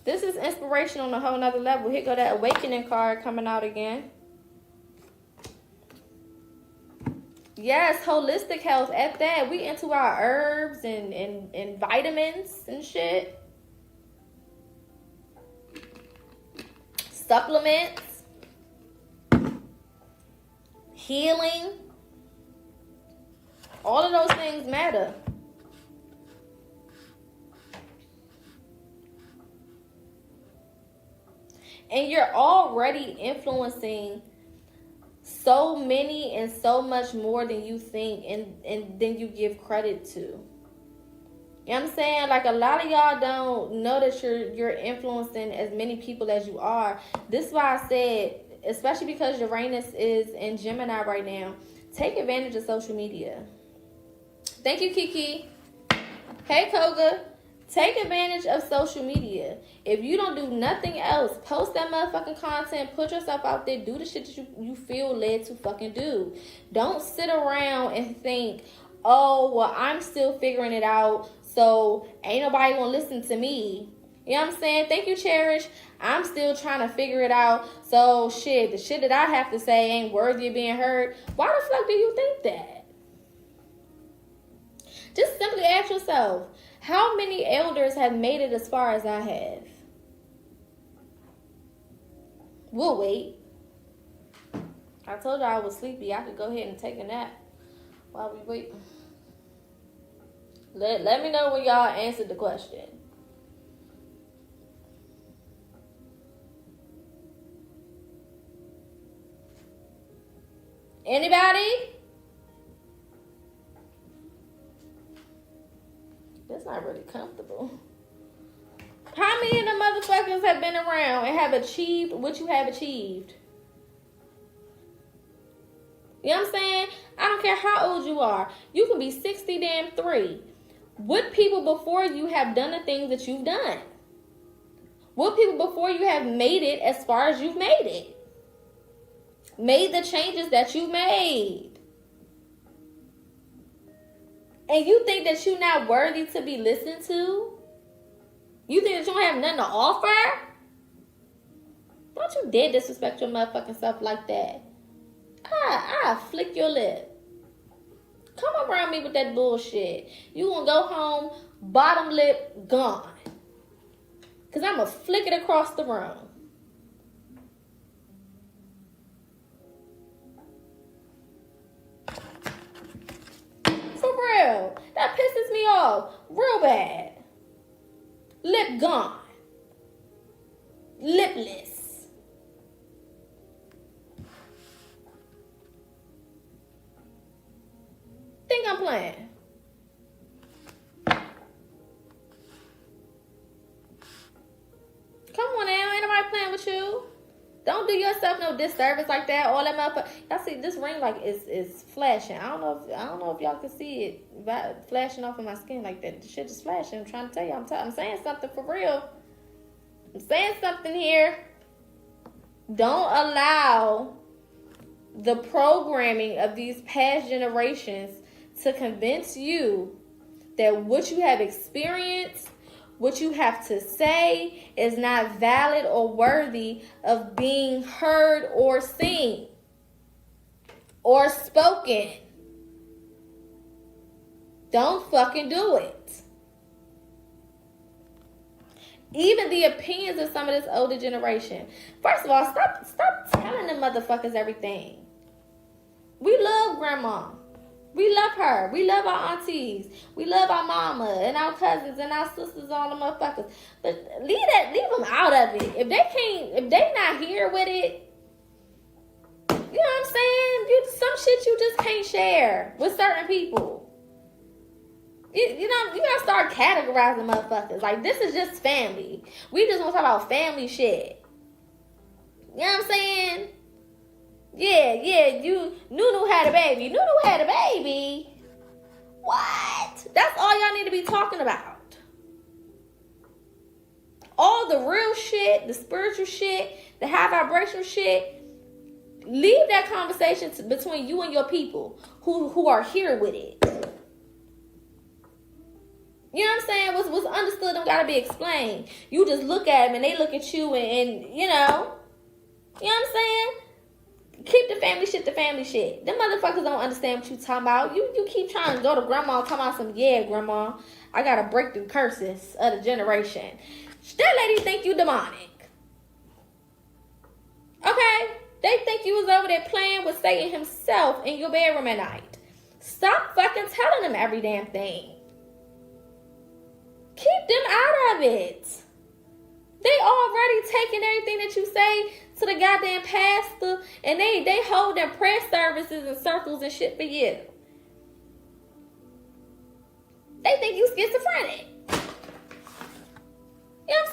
This is inspiration on a whole nother level. Here go that Awakening card coming out again. Yes, holistic health. At that, we into our herbs and vitamins and shit. Supplements. Healing. All of those things matter. And you're already influencing so many and so much more than you think and than you give credit to. You know what I'm saying? Like, a lot of y'all don't know that you're influencing as many people as you are. This is why I said, especially because Uranus is in Gemini right now, take advantage of social media. Thank you, Kiki. Hey, Koga. Take advantage of social media. If you don't do nothing else, post that motherfucking content, put yourself out there, do the shit that you feel led to fucking do. Don't sit around and think, oh, well, I'm still figuring it out, so ain't nobody gonna listen to me. You know what I'm saying? Thank you, Cherish. I'm still trying to figure it out, so shit, the shit that I have to say ain't worthy of being heard. Why the fuck do you think that? Just simply ask yourself, how many elders have made it as far as I have? We'll wait. I told you I was sleepy. I could go ahead and take a nap while we wait. Let me know when y'all answered the question. Anybody? That's not really comfortable. How many of the motherfuckers have been around and have achieved what you have achieved? You know what I'm saying? I don't care how old you are. You can be 60 damn 3. What people before you have done the things that you've done? What people before you have made it as far as you've made it? Made the changes that you made. And you think that you're not worthy to be listened to? You think that you don't have nothing to offer? Don't you dare disrespect your motherfucking self like that. I'll flick your lip. Come around me with that bullshit. You gonna go home, bottom lip gone. Because I'm gonna flick it across the room. For real. That pisses me off. Real bad. Lip gone. Lipless. Think I'm playing? Come on now. Ain't nobody playing with you. Don't do yourself no disservice like that. All that motherfucker. Y'all see this ring like is flashing. I don't know if y'all can see it flashing off of my skin like that. The shit is flashing. I'm trying to tell you. I'm saying something for real. I'm saying something here. Don't allow the programming of these past generations to convince you that what you have experienced, what you have to say is not valid or worthy of being heard or seen or spoken. Don't fucking do it. Even the opinions of some of this older generation. First of all, stop telling them motherfuckers everything. We love grandma. We love her. We love our aunties. We love our mama and our cousins and our sisters, all the motherfuckers. But leave them out of it. If they not here with it, you know what I'm saying? Some shit you just can't share with certain people. You gotta start categorizing motherfuckers. Like, this is just family. We just want to talk about family shit. You know what I'm saying? Yeah, Nunu had a baby. Nunu had a baby? What? That's all y'all need to be talking about. All the real shit, the spiritual shit, the high vibrational shit, leave that conversation between you and your people who are here with it. You know what I'm saying? What's understood don't gotta be explained. You just look at them and they look at you and you know what I'm saying? Keep the family shit. Them motherfuckers don't understand what you talking about. You keep trying to go to grandma and talk about some, yeah, grandma, I gotta break the curses of the generation. That lady think you demonic. Okay? They think you was over there playing with Satan himself in your bedroom at night. Stop fucking telling them every damn thing. Keep them out of it. They already taking everything that you say to the goddamn pastor, and they hold their prayer services and circles and shit for you. They think you schizophrenic. You know what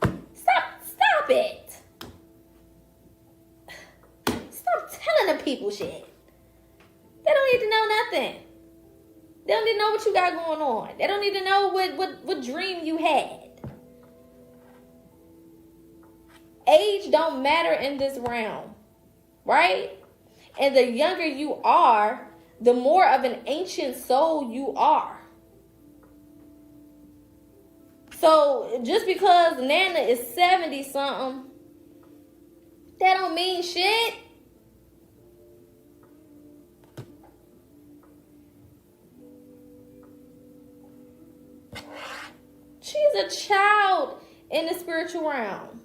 I'm saying? Stop it. Stop telling the people shit. They don't need to know nothing. They don't need to know what you got going on. They don't need to know what dream you had. Age don't matter in this realm, right? And the younger you are, the more of an ancient soul you are. So just because Nana is 70-something, that don't mean shit. She's a child in the spiritual realm.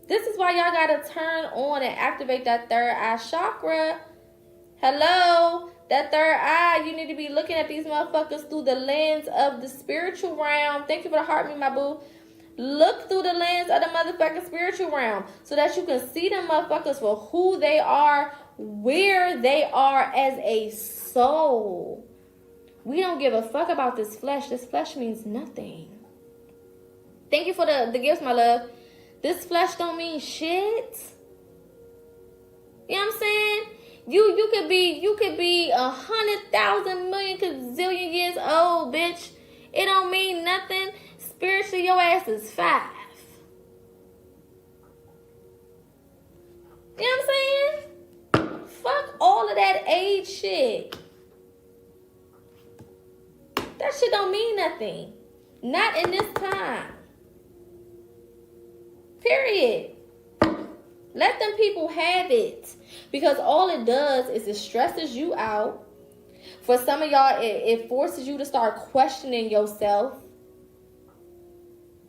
This is why y'all gotta turn on and activate that third eye chakra. Hello? That third eye, you need to be looking at these motherfuckers through the lens of the spiritual realm. Thank you for the heart, me, my boo. Look through the lens of the motherfucking spiritual realm so that you can see them motherfuckers for who they are, where they are as a soul. We don't give a fuck about this flesh. This flesh means nothing. Thank you for the gifts, my love. This flesh don't mean shit. You know what I'm saying? You could be 100,000 million gazillion years old, bitch. It don't mean nothing. Spiritually, your ass is 5. You know what I'm saying? Fuck all of that age shit. That shit don't mean nothing. Not in this time. Period. Let them people have it. Because all it does is it stresses you out. For some of y'all, it forces you to start questioning yourself.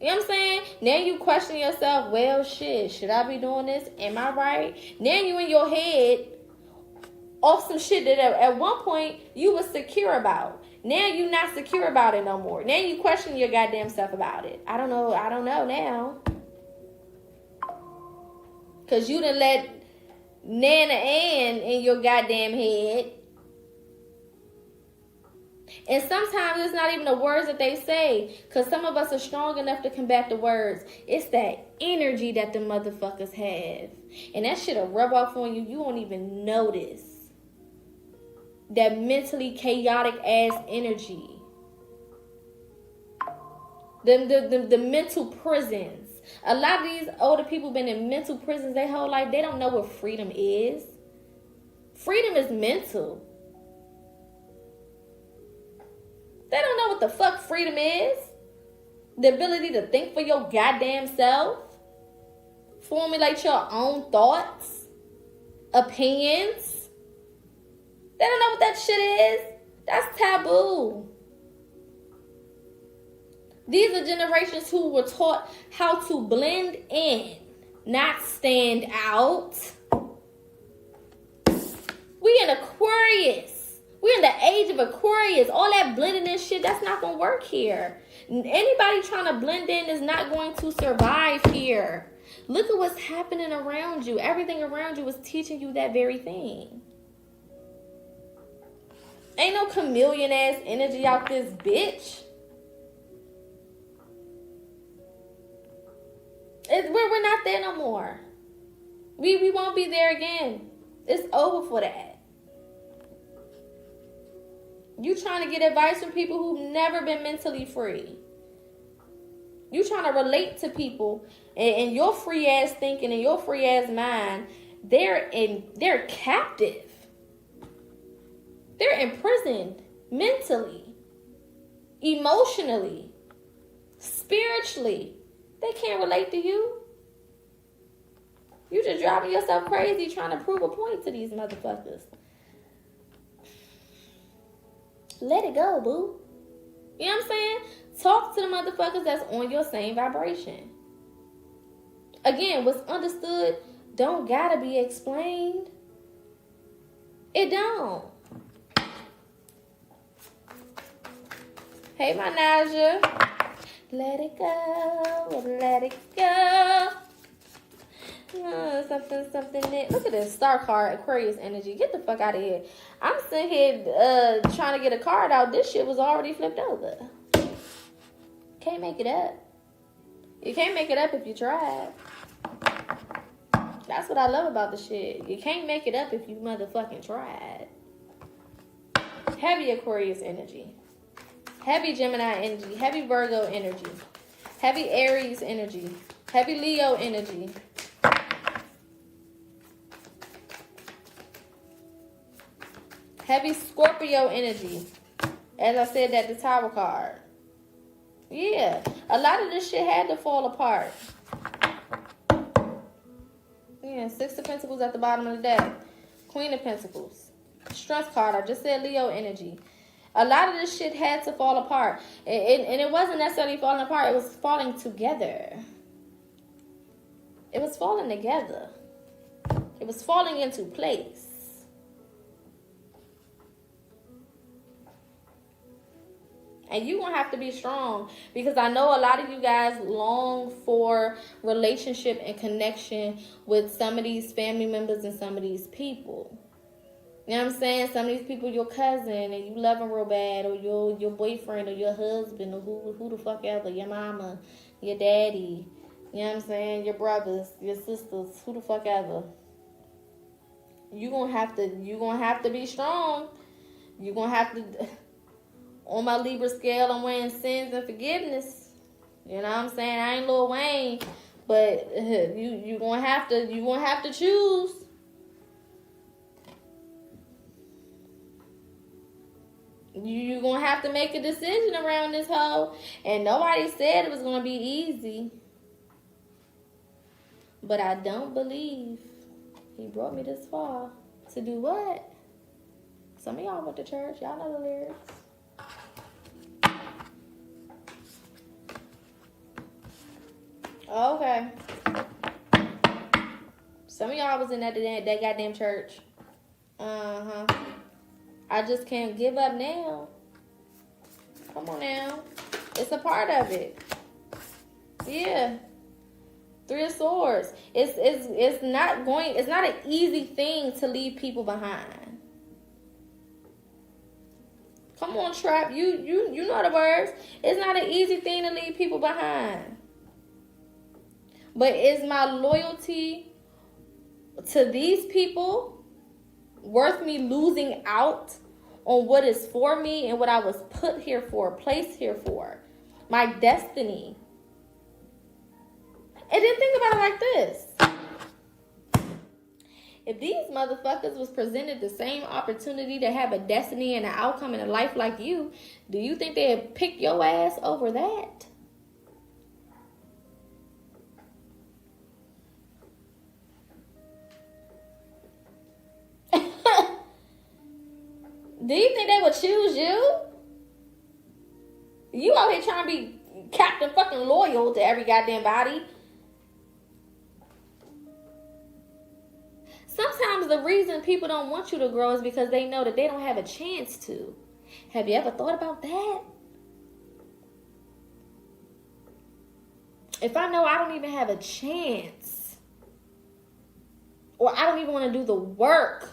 You know what I'm saying? Now you question yourself, well, shit, should I be doing this? Am I right? Now you in your head off some shit that at one point you was secure about. Now you not secure about it no more. Now you question your goddamn self about it. I don't know now. Because you done let Nana Ann in your goddamn head. And sometimes it's not even the words that they say. Because some of us are strong enough to combat the words. It's that energy that the motherfuckers have. And that shit'll rub off on you. You won't even notice. That mentally chaotic ass energy. The mental prisons. A lot of these older people been in mental prisons their whole life. They don't know what freedom is. Freedom is mental. They don't know what the fuck freedom is. The ability to think for your goddamn self. Formulate your own thoughts. Opinions. They don't know what that shit is. That's taboo. These are generations who were taught how to blend in, not stand out. We in Aquarius. We in the age of Aquarius. All that blending in shit, that's not going to work here. Anybody trying to blend in is not going to survive here. Look at what's happening around you. Everything around you is teaching you that very thing. Ain't no chameleon ass energy out this bitch. We're not there no more. We won't be there again. It's over for that. You trying to get advice from people who've never been mentally free. You trying to relate to people and your free ass thinking and your free ass mind. They're captive. They're imprisoned mentally, emotionally, spiritually. They can't relate to you. You just driving yourself crazy trying to prove a point to these motherfuckers. Let it go, boo. You know what I'm saying? Talk to the motherfuckers that's on your same vibration. Again, what's understood don't gotta be explained. It don't. Hey, my Naja. Let it go, let it go. Something. Look at this star card, Aquarius energy. Get the fuck out of here. I'm sitting here trying to get a card out. This shit was already flipped over. Can't make it up. You can't make it up if you try. That's what I love about the shit. You can't make it up if you motherfucking tried. Heavy Aquarius energy. Heavy Gemini energy. Heavy Virgo energy. Heavy Aries energy. Heavy Leo energy. Heavy Scorpio energy. As I said, that the Tower card. Yeah. A lot of this shit had to fall apart. Yeah. 6 of Pentacles at the bottom of the deck. Queen of Pentacles. Strength card. I just said Leo energy. A lot of this shit had to fall apart. And it wasn't necessarily falling apart. It was falling together. It was falling together. It was falling into place. And you're going to have to be strong. Because I know a lot of you guys long for relationship and connection with some of these family members and some of these people. You know what I'm saying? Some of these people, your cousin, and you love them real bad, or your boyfriend, or your husband, or who the fuck ever, your mama, your daddy, you know what I'm saying? Your brothers, your sisters, who the fuck ever. You're gonna have to be strong. You're gonna have to, on my Libra scale, I'm weighing sins and forgiveness. You know what I'm saying? I ain't Lil Wayne, but you're gonna have to choose. You're going to have to make a decision around this hoe. And nobody said it was going to be easy. But I don't believe he brought me this far. To do what? Some of y'all went to church. Y'all know the lyrics. Okay. Some of y'all was in that goddamn church. Uh-huh. I just can't give up now. Come on now. It's a part of it. Yeah. 3 of Swords. It's not an easy thing to leave people behind. Come on, Trap. You know the words. It's not an easy thing to leave people behind. But is my loyalty to these people worth me losing out on what is for me and what I was put here for, placed here for? My destiny. And then think about it like this. If these motherfuckers was presented the same opportunity to have a destiny and an outcome in a life like you, do you think they'd pick your ass over that? Do you think they would choose you? You out here trying to be Captain fucking loyal to every goddamn body. Sometimes the reason people don't want you to grow is because they know that they don't have a chance to. Have you ever thought about that? If I know I don't even have a chance, or I don't even want to do the work,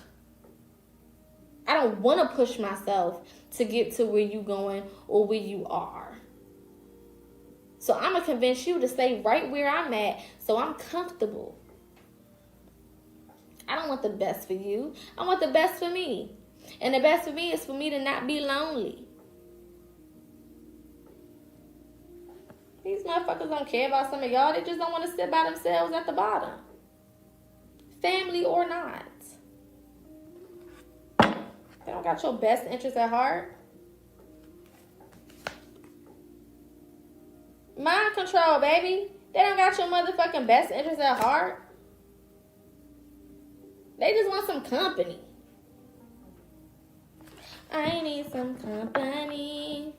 I don't want to push myself to get to where you going or where you are. So I'm going to convince you to stay right where I'm at so I'm comfortable. I don't want the best for you. I want the best for me. And the best for me is for me to not be lonely. These motherfuckers don't care about some of y'all. They just don't want to sit by themselves at the bottom. Family or not. They don't got your best interest at heart. Mind control, baby. They don't got your motherfucking best interest at heart. They just want some company. I need some company.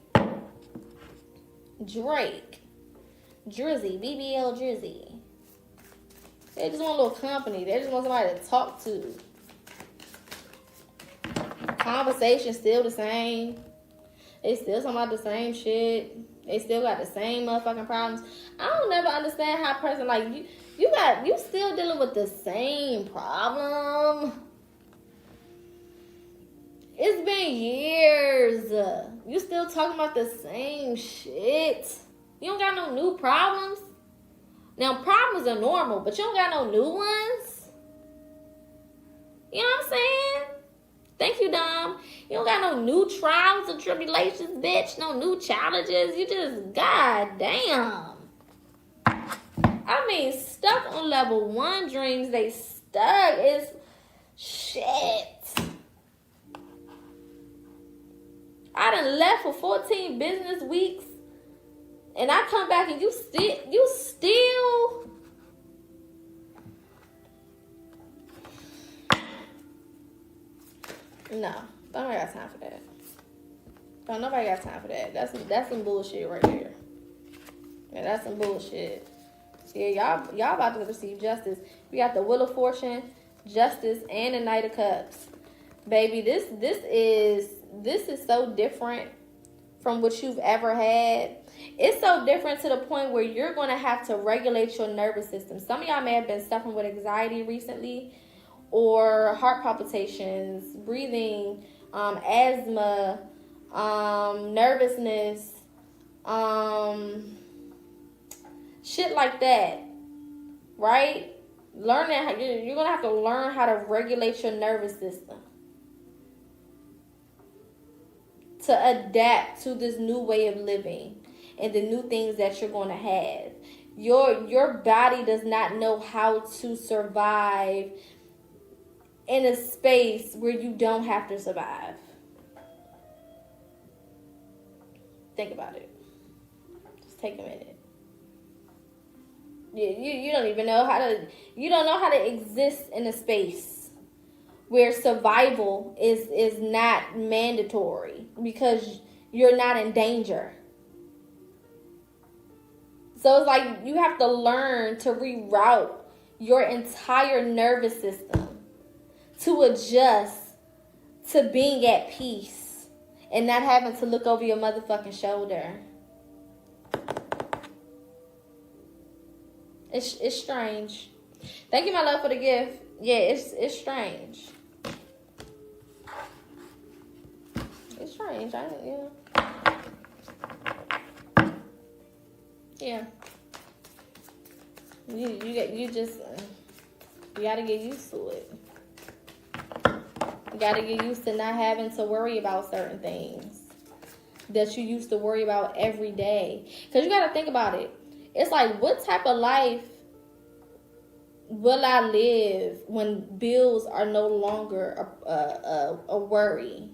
Drake. Drizzy. BBL Drizzy. They just want a little company. They just want somebody to talk to. Conversation still the same. They still talking about the same shit. They still got the same motherfucking problems. I don't never understand how a person like you still dealing with the same problem. It's been years. You still talking about the same shit. You don't got no new problems. Now problems are normal, but you don't got no new ones. You know what I'm saying? Thank you, Dom. You don't got no new trials and tribulations, bitch. No new challenges. You just, goddamn. I mean, stuck on level 1 dreams. They stuck. It's shit. I done left for 14 business weeks. And I come back and you still. No, don't nobody got time for that. Don't nobody got time for that. That's some bullshit right there. Yeah, that's some bullshit. Yeah, y'all about to receive justice. We got the Wheel of Fortune, Justice, and the Knight of Cups. Baby, this is so different from what you've ever had. It's so different to the point where you're going to have to regulate your nervous system. Some of y'all may have been suffering with anxiety recently, or heart palpitations, breathing, asthma, nervousness, shit like that, right? Learning how you're gonna have to learn how to regulate your nervous system to adapt to this new way of living and the new things that you're gonna have. Your body does not know how to survive in a space where you don't have to survive. Think about it. Just take a minute. You don't even know you don't know how to exist in a space where survival is not mandatory because you're not in danger. So it's like you have to learn to reroute your entire nervous system to adjust to being at peace and not having to look over your motherfucking shoulder. It's strange. Thank you, my love, for the gift. Yeah, it's strange. It's strange. Yeah. You gotta get used to it. You gotta get used to not having to worry about certain things that you used to worry about every day. Because you gotta think about it. It's like, what type of life will I live when bills are no longer a worry?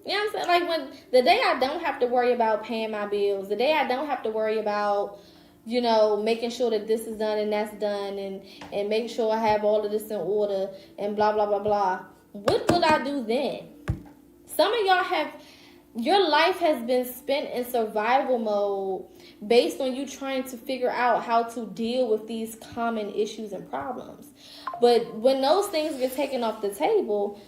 You know what I'm saying? Like, when the day I don't have to worry about paying my bills, the day I don't have to worry about, you know, making sure that this is done and that's done, and making sure I have all of this in order, and blah, blah, blah, blah. What will I do then? Some of y'all your life has been spent in survival mode based on you trying to figure out how to deal with these common issues and problems. But when those things get taken off the table,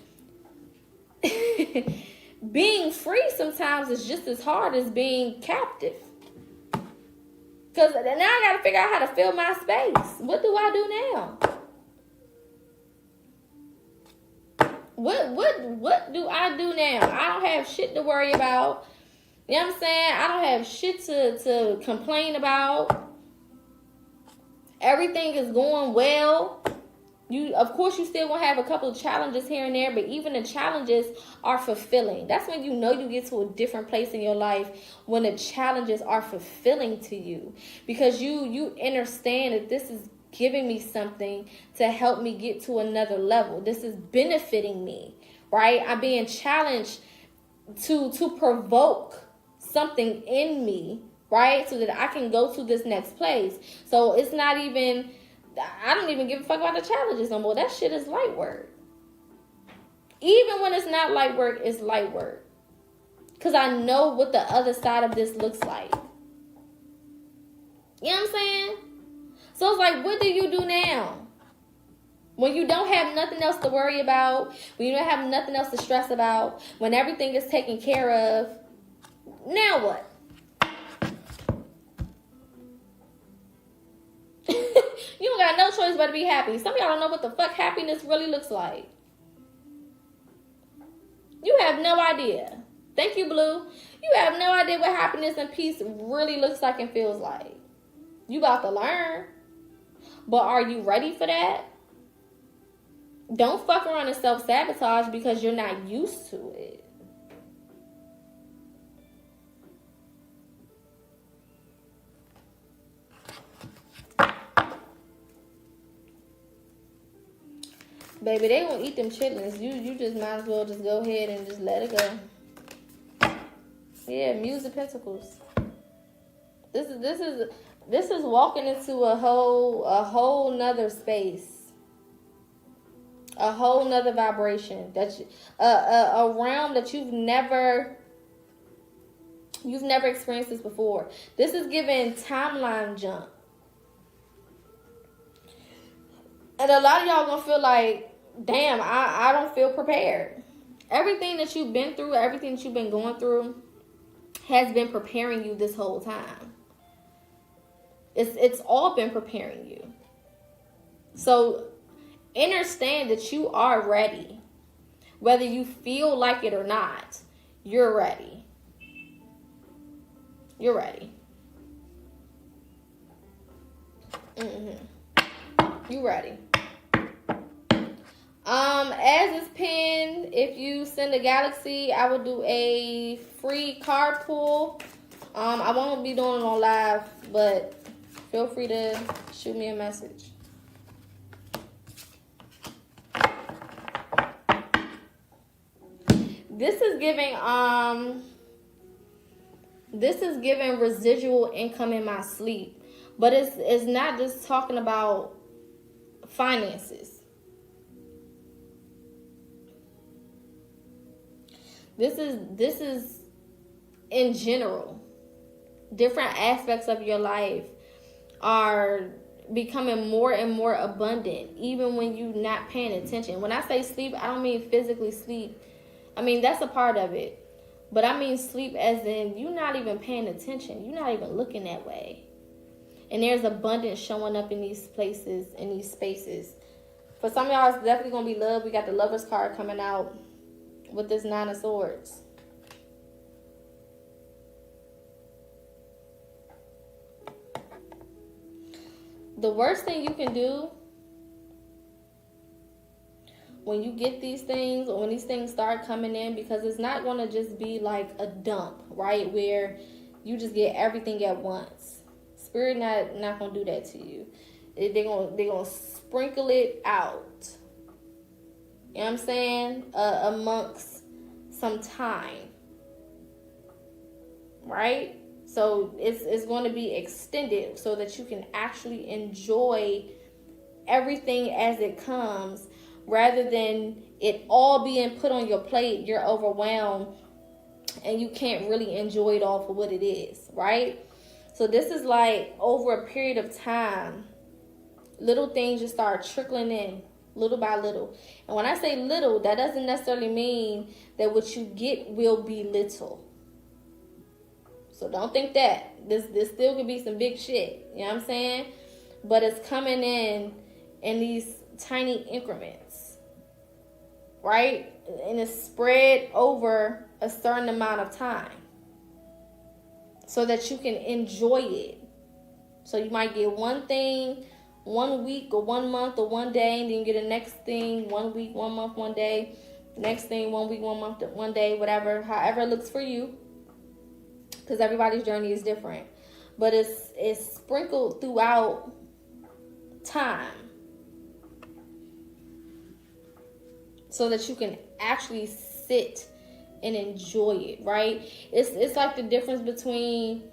being free sometimes is just as hard as being captive. Because now I got to figure out how to fill my space. What do I do now? What do I do now? I don't have shit to worry about. You know what I'm saying? I don't have shit to complain about. Everything is going well. Of course, you still gonna have a couple of challenges here and there, but even the challenges are fulfilling. That's when you know you get to a different place in your life, when the challenges are fulfilling to you, because you understand that this is giving me something to help me get to another level. This is benefiting me, right? I'm being challenged to provoke something in me, right? So that I can go to this next place. So it's not even, I don't even give a fuck about the challenges no more. That shit is light work. Even when it's not light work, it's light work. Because I know what the other side of this looks like. You know what I'm saying? So it's like, what do you do now? When you don't have nothing else to worry about, when you don't have nothing else to stress about, when everything is taken care of, now what? You don't got no choice but to be happy. Some of y'all don't know what the fuck happiness really looks like. You have no idea. Thank you, Blue. You have no idea what happiness and peace really looks like and feels like. You about to learn. But are you ready for that? Don't fuck around and self-sabotage because you're not used to it. Baby, they gonna eat them chitlins. You just might as well just go ahead and just let it go. Yeah, Muse of Pentacles. This is walking into a whole nother space. A whole nother vibration. A realm that you've never experienced this before. This is giving timeline jump. And a lot of y'all gonna feel like, damn, I don't feel prepared. Everything that you've been through, everything that you've been going through has been preparing you this whole time. It's all been preparing you. So understand that you are ready. Whether you feel like it or not, you're ready. You're ready. You ready. As is pinned, if you send a galaxy, I will do a free card pull. I won't be doing it on live, but feel free to shoot me a message. This is giving residual income in my sleep, but it's not just talking about finances. This is in general. Different aspects of your life are becoming more and more abundant, even when you're not paying attention. When I say sleep, I don't mean physically sleep. I mean, that's a part of it. But I mean sleep as in you're not even paying attention. You're not even looking that way. And there's abundance showing up in these places, in these spaces. For some of y'all, it's definitely going to be love. We got the Lover's card coming out with this Nine of Swords. The worst thing you can do when you get these things, or when these things start coming in, because it's not going to just be like a dump, right? Where you just get everything at once. Spirit not going to do that to you. They're gonna sprinkle it out. You know what I'm saying? Amongst some time. Right? So it's going to be extended so that you can actually enjoy everything as it comes, rather than it all being put on your plate. You're overwhelmed and you can't really enjoy it all for what it is, right? So this is like over a period of time, little things just start trickling in little by little. And when I say little, that doesn't necessarily mean that what you get will be little. So don't think that. This still could be some big shit. You know what I'm saying? But it's coming in these tiny increments. Right? And it's spread over a certain amount of time, so that you can enjoy it. So you might get one thing 1 week or 1 month or 1 day, and then you get the next thing 1 week, 1 month, 1 day. Next thing 1 week, 1 month, 1 day, whatever, however it looks for you. Because everybody's journey is different. But it's sprinkled throughout time, so that you can actually sit and enjoy it, right? It's like the difference between,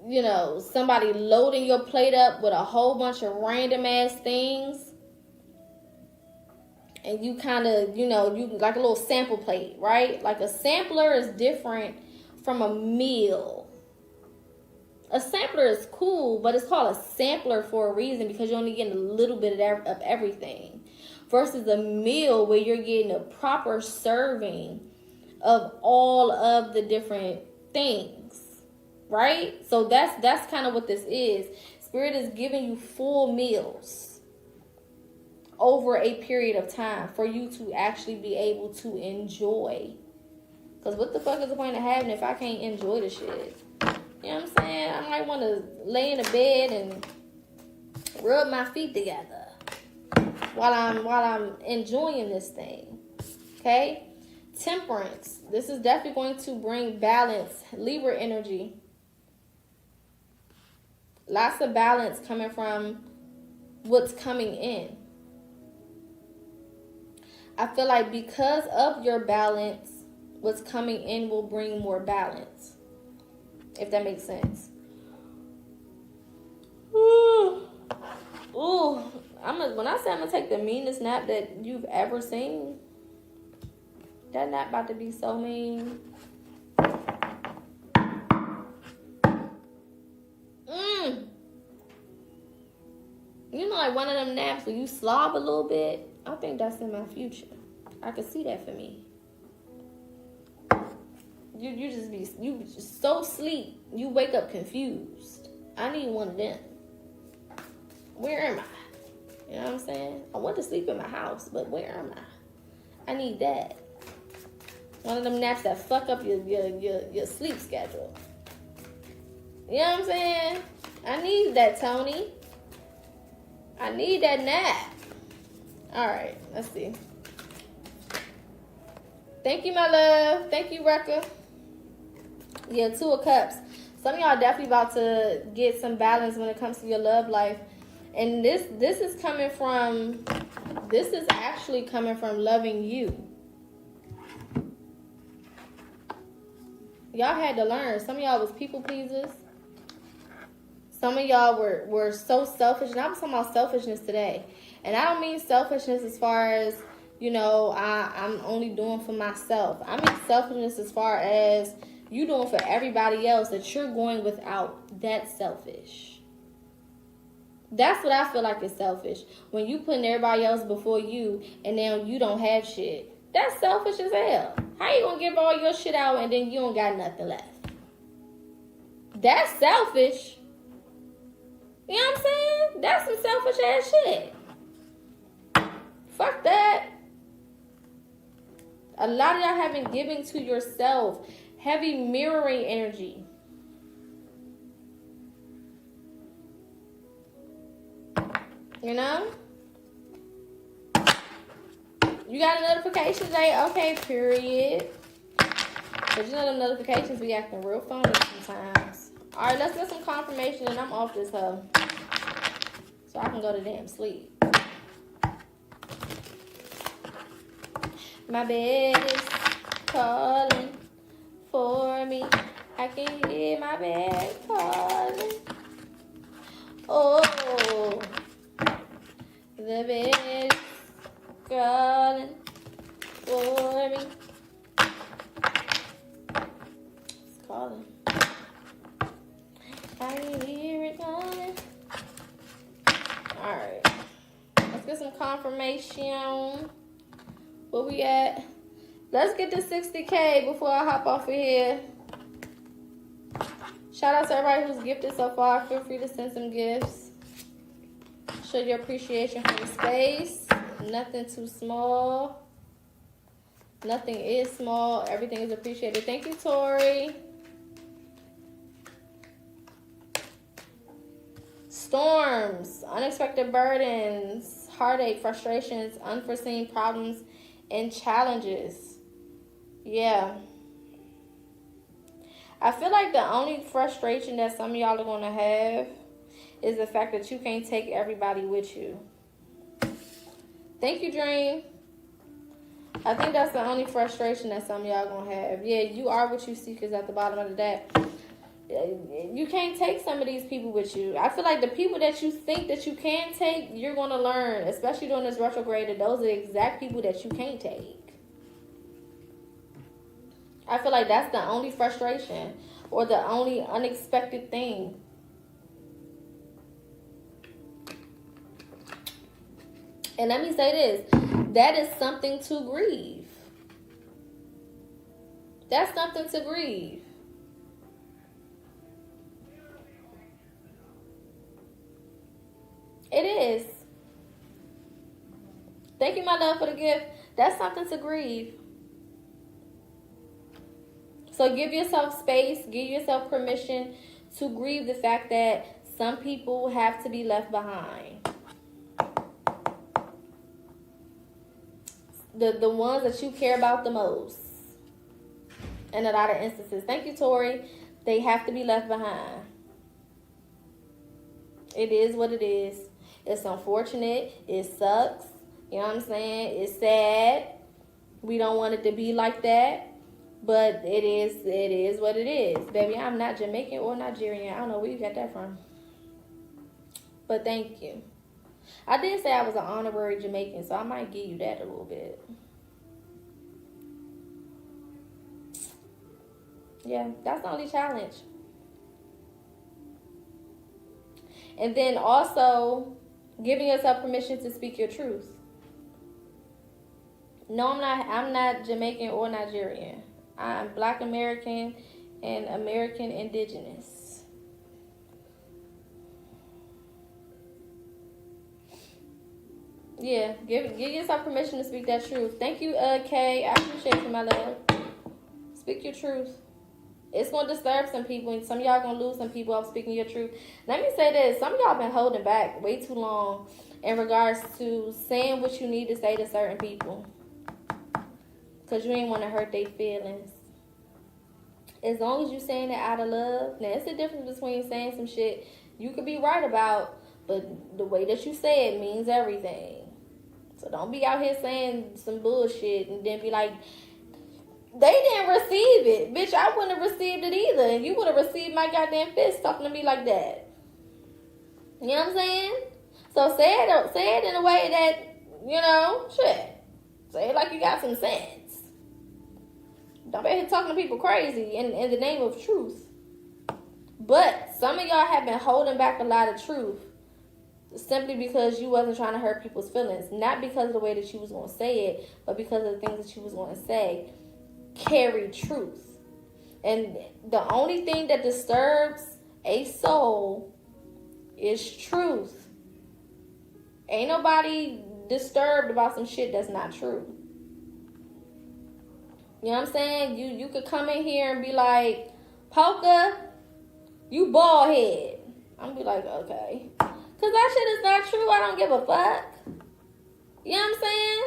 you know, somebody loading your plate up with a whole bunch of random ass things, and you kind of, you know, you like a little sample plate, right? Like a sampler is different from a meal. A sampler is cool, but it's called a sampler for a reason, because you're only getting a little bit of everything. Versus a meal where you're getting a proper serving of all of the different things, right? So that's kind of what this is. Spirit is giving you full meals over a period of time for you to actually be able to enjoy. Because what the fuck is the point of having if I can't enjoy the shit? You know what I'm saying? I might want to lay in a bed and rub my feet together while I'm enjoying this thing. Okay? Temperance. This is definitely going to bring balance. Libra energy. Lots of balance coming from what's coming in. I feel like because of your balance, what's coming in will bring more balance. If that makes sense. Ooh. When I say I'm going to take the meanest nap that you've ever seen, that nap about to be so mean. You know, like one of them naps where you slob a little bit. I think that's in my future. I could see that for me. You just so sleep, you wake up confused. I need one of them. Where am I? You know what I'm saying? I want to sleep in my house, but where am I? I need that. One of them naps that fuck up your sleep schedule. You know what I'm saying? I need that, Tony. I need that nap. All right, let's see. Thank you, my love. Thank you, Rekka. Yeah, 2 of Cups. Some of y'all definitely about to get some balance when it comes to your love life. And this is actually coming from loving you. Y'all had to learn. Some of y'all was people pleasers. Some of y'all were so selfish. And I was talking about selfishness today. And I don't mean selfishness as far as, you know, I'm only doing for myself. I mean selfishness as far as you doing for everybody else, that you're going without. That's selfish. That's what I feel like is selfish. When you putting everybody else before you and now you don't have shit. That's selfish as hell. How you gonna give all your shit out and then you don't got nothing left? That's selfish. You know what I'm saying? That's some selfish ass shit. Fuck that. A lot of y'all have been giving to yourself. Heavy mirroring energy. You know? You got a notification today? Okay, period. But you know them notifications be acting real funny sometimes. Alright, let's get some confirmation and I'm off this hoe. so I can go to damn sleep. My bed is calling for me. I can hear my bed calling. Oh, the bed is calling for me. It's calling. I can hear it calling. Alright. Let's get some confirmation. Where we at? Let's get to 60K before I hop off of here. Shout out to everybody who's gifted so far. Feel free to send some gifts. Show your appreciation for the space. Nothing too small. Nothing is small. Everything is appreciated. Thank you, Tori. Storms, unexpected burdens, heartache, frustrations, unforeseen problems, and challenges. Yeah. I feel like the only frustration that some of y'all are going to have is the fact that you can't take everybody with you. Thank you, Dream. I think that's the only frustration that some of y'all going to have. Yeah, you are what you seek is at the bottom of the deck. You can't take some of these people with you. I feel like the people that you think that you can take, you're going to learn, especially during this retrograde, that those are the exact people that you can't take. I feel like that's the only frustration or the only unexpected thing. And let me say this, that is something to grieve. That's something to grieve. It is. Thank you, my love, for the gift. That's something to grieve. So give yourself space, give yourself permission to grieve the fact that some people have to be left behind. The ones that you care about the most. In a lot of instances. Thank you, Tori. They have to be left behind. It is what it is. It's unfortunate. It sucks. You know what I'm saying? It's sad. We don't want it to be like that. But it is what it is. Baby, I'm not Jamaican or Nigerian. I don't know where you got that from. But thank you. I did say I was an honorary Jamaican, so I might give you that a little bit. Yeah, that's the only challenge. And then also giving yourself permission to speak your truth. No, I'm not Jamaican or Nigerian. I'm Black American and American Indigenous. Yeah, give yourself permission to speak that truth. Thank you, Kay. I appreciate you, my love. Speak your truth. It's going to disturb some people, and some of y'all going to lose some people off speaking your truth. Let me say this. Some of y'all been holding back way too long in regards to saying what you need to say to certain people. Because you ain't want to hurt their feelings. As long as you're saying it out of love. Now, it's the difference between saying some shit you could be right about, but the way that you say it means everything. So don't be out here saying some bullshit and then be like, they didn't receive it. Bitch, I wouldn't have received it either. And you would have received my goddamn fist talking to me like that. You know what I'm saying? So say it in a way that, you know, shit. Say it like you got some sense. Don't be here talking to people crazy in the name of truth. But some of y'all have been holding back a lot of truth simply because you wasn't trying to hurt people's feelings. Not because of the way that you was going to say it, but because of the things that you was going to say carry truth. And the only thing that disturbs a soul is truth. Ain't nobody disturbed about some shit that's not true. You know what I'm saying? You could come in here and be like, Poca, you bald head. I'm gonna be like, okay. Because that shit is not true. I don't give a fuck. You know what I'm saying?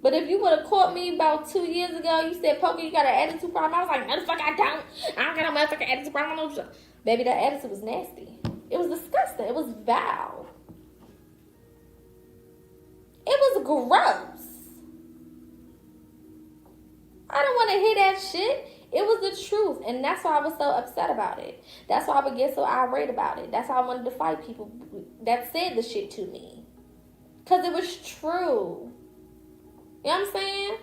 But if you would have caught me about 2 years ago, you said, Poca, you got an attitude problem. I was like, no, the fuck I don't. I don't got no motherfucking attitude problem. Baby, that attitude was nasty. It was disgusting. It was vile. gross. I don't want to hear that shit. It was the truth, and that's why I was so upset about it. That's why I would get so irate about it. That's why I wanted to fight people that said the shit to me. Because it was true. You know what I'm saying?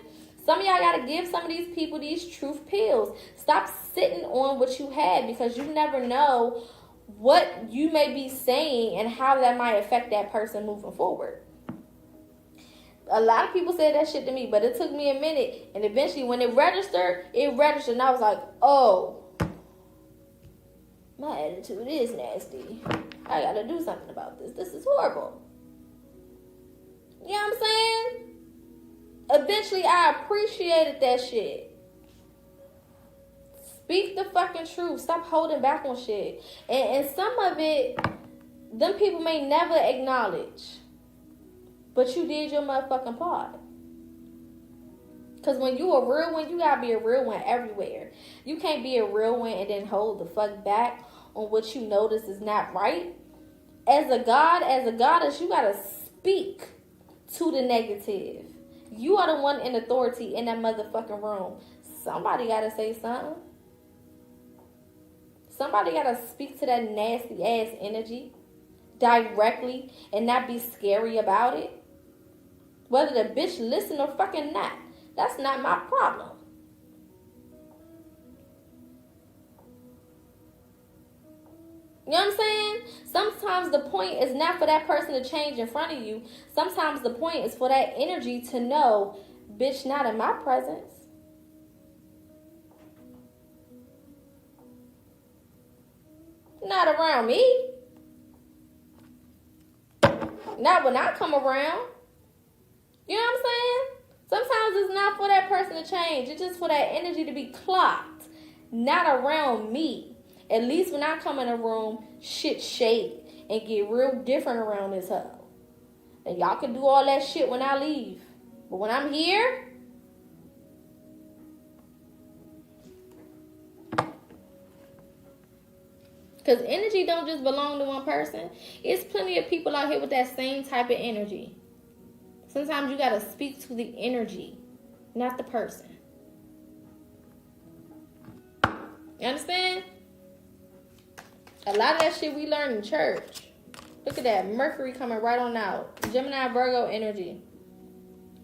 Some of y'all got to give some of these people these truth pills. Stop sitting on what you had, because you never know what you may be saying and how that might affect that person moving forward. A lot of people said that shit to me, but it took me a minute. And eventually when it registered. And I was like, oh, my attitude is nasty. I got to do something about this. This is horrible. You know what I'm saying? Eventually I appreciated that shit. Speak the fucking truth. Stop holding back on shit. And some of it, them people may never acknowledge. But you did your motherfucking part. Because when you a real one, you got to be a real one everywhere. You can't be a real one and then hold the fuck back on what you notice is not right. As a god, as a goddess, you got to speak to the negative. You are the one in authority in that motherfucking room. Somebody got to say something. Somebody got to speak to that nasty ass energy directly and not be scary about it. Whether the bitch listen or fucking not. That's not my problem. You know what I'm saying? Sometimes the point is not for that person to change in front of you. Sometimes the point is for that energy to know, bitch, not in my presence. Not around me. Not when I come around. You know what I'm saying? Sometimes it's not for that person to change. It's just for that energy to be clocked. Not around me. At least when I come in a room, shit shake and get real different around this hoe. And y'all can do all that shit when I leave. But when I'm here, because energy don't just belong to one person. It's plenty of people out here with that same type of energy. Sometimes you got to speak to the energy, not the person. You understand? A lot of that shit we learn in church. Look at that. Mercury coming right on out. Gemini, Virgo energy.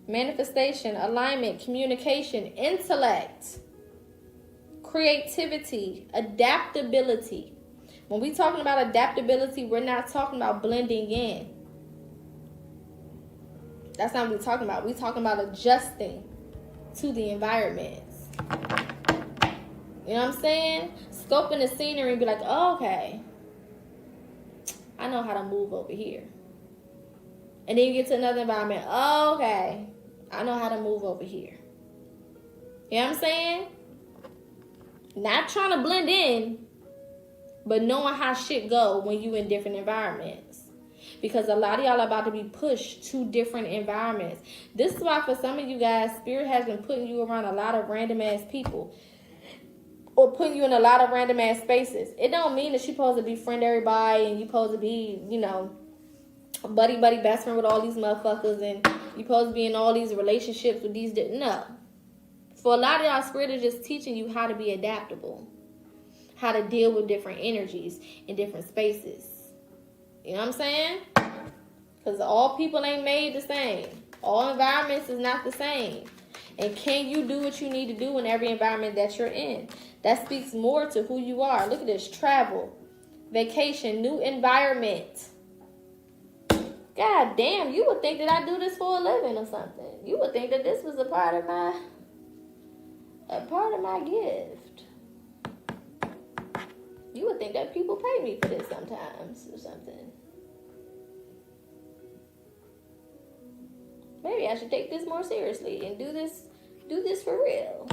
Manifestation, alignment, communication, intellect, creativity, adaptability. When we talking about adaptability, we're not talking about blending in. That's not what we're talking about. We're talking about adjusting to the environments. You know what I'm saying? Scoping the scenery and be like, oh, okay, I know how to move over here. And then you get to another environment. Oh, okay, I know how to move over here. You know what I'm saying? Not trying to blend in, but knowing how shit go when you in different environments. Because a lot of y'all are about to be pushed to different environments. This is why for some of you guys, Spirit has been putting you around a lot of random ass people. Or putting you in a lot of random ass spaces. It don't mean that you're supposed to befriend everybody and you're supposed to be, you know, buddy best friend with all these motherfuckers and you're supposed to be in all these relationships with these. No. For a lot of y'all, Spirit is just teaching you how to be adaptable. How to deal with different energies in different spaces. You know what I'm saying? Because all people ain't made the same. All environments is not the same. And can you do what you need to do in every environment that you're in? That speaks more to who you are. Look at this. Travel, vacation, new environment. God damn, you would think that I do this for a living or something. You would think that this was a part of my gift. You would think that people pay me for this sometimes or something. Maybe I should take this more seriously and do this for real.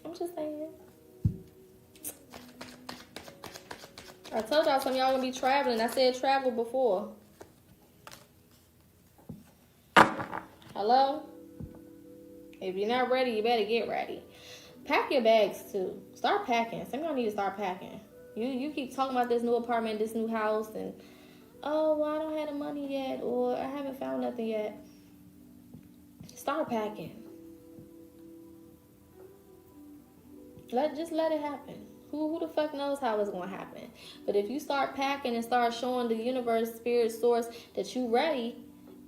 I'm just saying. I told y'all some of y'all gonna be traveling. I said travel before. Hello? If you're not ready, you better get ready. Pack your bags too. Start packing. Some of y'all need to start packing. You keep talking about this new apartment, this new house, and oh, well, I don't have the money yet, or I haven't found nothing yet. Start packing. Just let it happen. Who the fuck knows how it's gonna happen? But if you start packing and start showing the universe, spirit, source that you ready,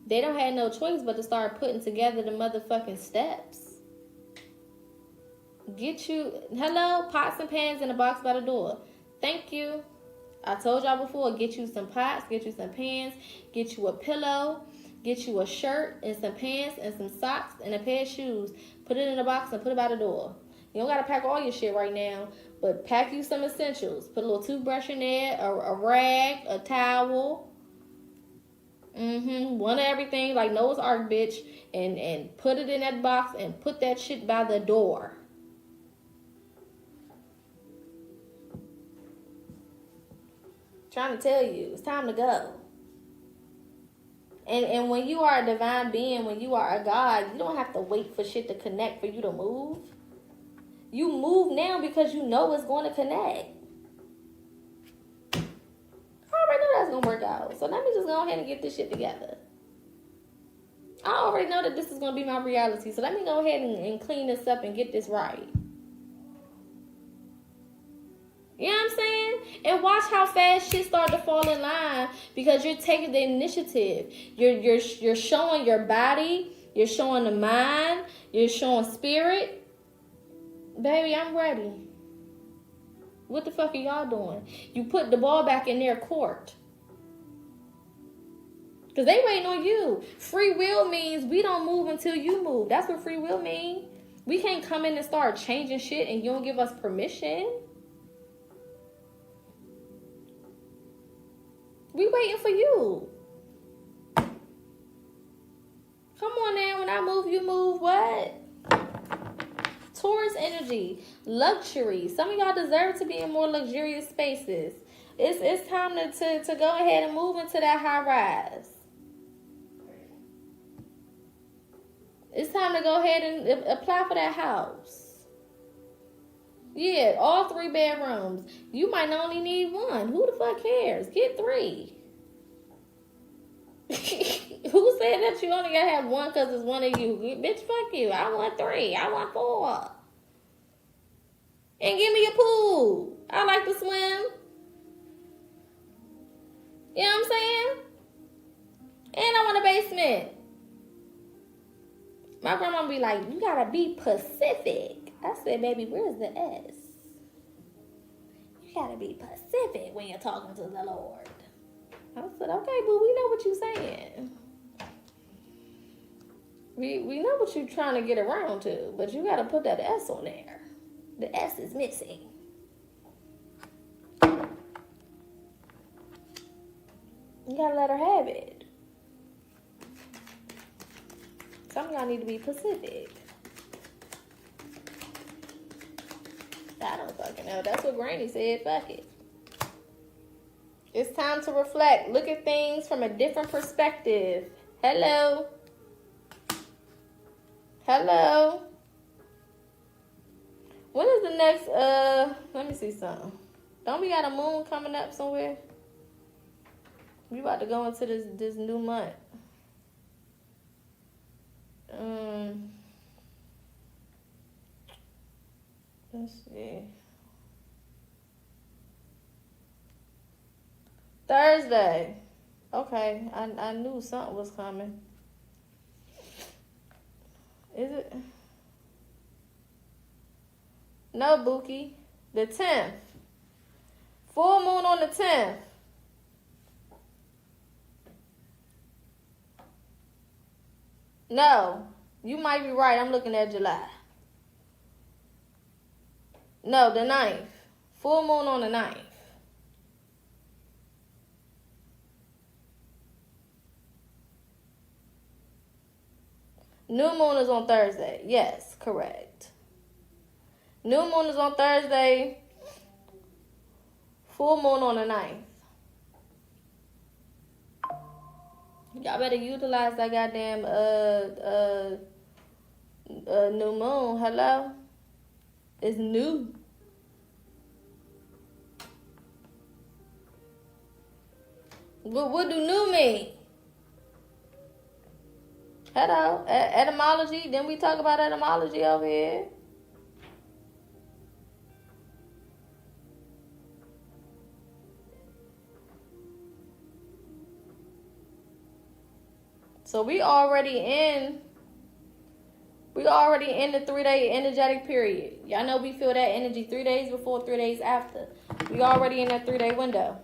they don't have no choice but to start putting together the motherfucking steps. Get you, hello, pots and pans in a box by the door. Thank you. I told y'all before, get you some pots, get you some pans, get you a pillow, get you a shirt and some pants and some socks and a pair of shoes. Put it in a box and put it by the door. You don't got to pack all your shit right now, but pack you some essentials. Put a little toothbrush in there, a rag, a towel. One of everything, like Noah's Ark, bitch. And put it in that box and put that shit by the door. Trying to tell you, it's time to go. And when you are a divine being, when you are a God, you don't have to wait for shit to connect for you to move. You move now because you know it's going to connect. I already know that's going to work out. So let me just go ahead and get this shit together. I already know that this is going to be my reality. So let me go ahead and clean this up and get this right. You know what I'm saying? And watch how fast shit start to fall in line because you're taking the initiative. You're showing your body. You're showing the mind. You're showing spirit. Baby, I'm ready. What the fuck are y'all doing? You put the ball back in their court. Because they waiting on you. Free will means we don't move until you move. That's what free will means. We can't come in and start changing shit and you don't give us permission. We waiting for you. Come on now. When I move, you move. What? Taurus energy, luxury. Some of y'all deserve to be in more luxurious spaces. It's time to go ahead and move into that high rise. It's time to go ahead and apply for that house. Yeah, all 3 bedrooms. You might only need 1. Who the fuck cares? Get 3. Who said that you only gotta have 1 because it's one of you? Bitch, fuck you. I want 3. I want 4. And give me a pool. I like to swim. You know what I'm saying? And I want a basement. My grandma be like, you gotta be Pacific. I said, baby, where's the S? You gotta be Pacific when you're talking to the Lord. I said, okay, boo, we know what you're saying. We know what you're trying to get around to, but you got to put that S on there. The S is missing. You got to let her have it. Some of y'all need to be Pacific. I don't fucking know. That's what Granny said. Fuck it. It's time to reflect. Look at things from a different perspective. Hello. Hello. When is the next, let me see something. Don't we got a moon coming up somewhere? We about to go into this new month. Let's see. Thursday. Okay, I knew something was coming. Is it? No, Bookie. The 10th. Full moon on the 10th. No, you might be right. I'm looking at July. No, the 9th. Full moon on the 9th. New moon is on Thursday. Yes, correct. New moon is on Thursday. Full moon on the 9th. Y'all better utilize that goddamn new moon. Hello? It's new. What do new mean? Hello, etymology. Didn't we talk about etymology over here? So we already in the 3-day energetic period. Y'all know we feel that energy 3 days before, 3 days after. We already in that 3-day window.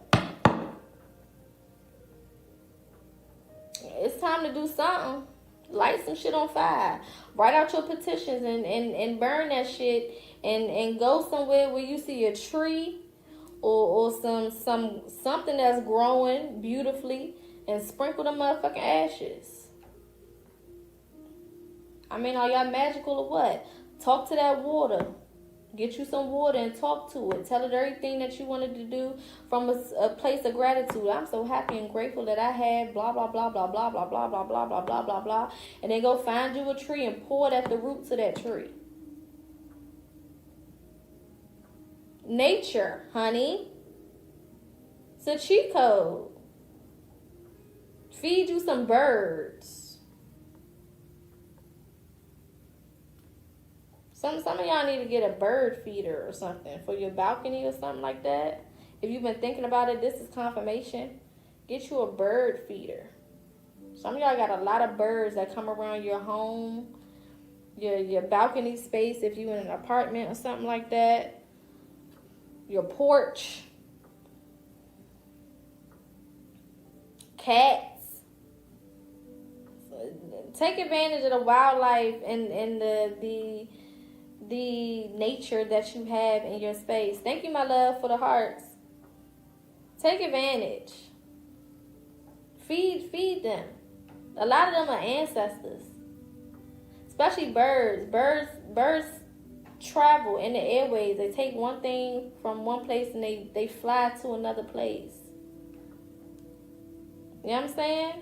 It's time to do something. Light some shit on fire. Write out your petitions and burn that shit and go somewhere where you see a tree or something that's growing beautifully and sprinkle the motherfucking ashes. I mean, are y'all magical or what? Talk to that water. Get you some water and talk to it. Tell it everything that you wanted to do from a place of gratitude. I'm so happy and grateful that I had blah, blah, blah, blah, blah, blah, blah, blah, blah, blah, blah, blah, blah. And then go find you a tree and pour it at the roots of that tree. Nature, honey. It's a cheat code. Feed you some birds. Some of y'all need to get a bird feeder or something for your balcony or something like that. If you've been thinking about it, this is confirmation. Get you a bird feeder. Some of y'all got a lot of birds that come around your home, your balcony space if you're in an apartment or something like that. Your porch. Cats. Take advantage of the wildlife and the nature that you have in your space. Thank you, my love, for the hearts. Take advantage. Feed them. A lot of them are ancestors. Especially birds. Birds travel in the airways. They take one thing from one place and they fly to another place. You know what I'm saying?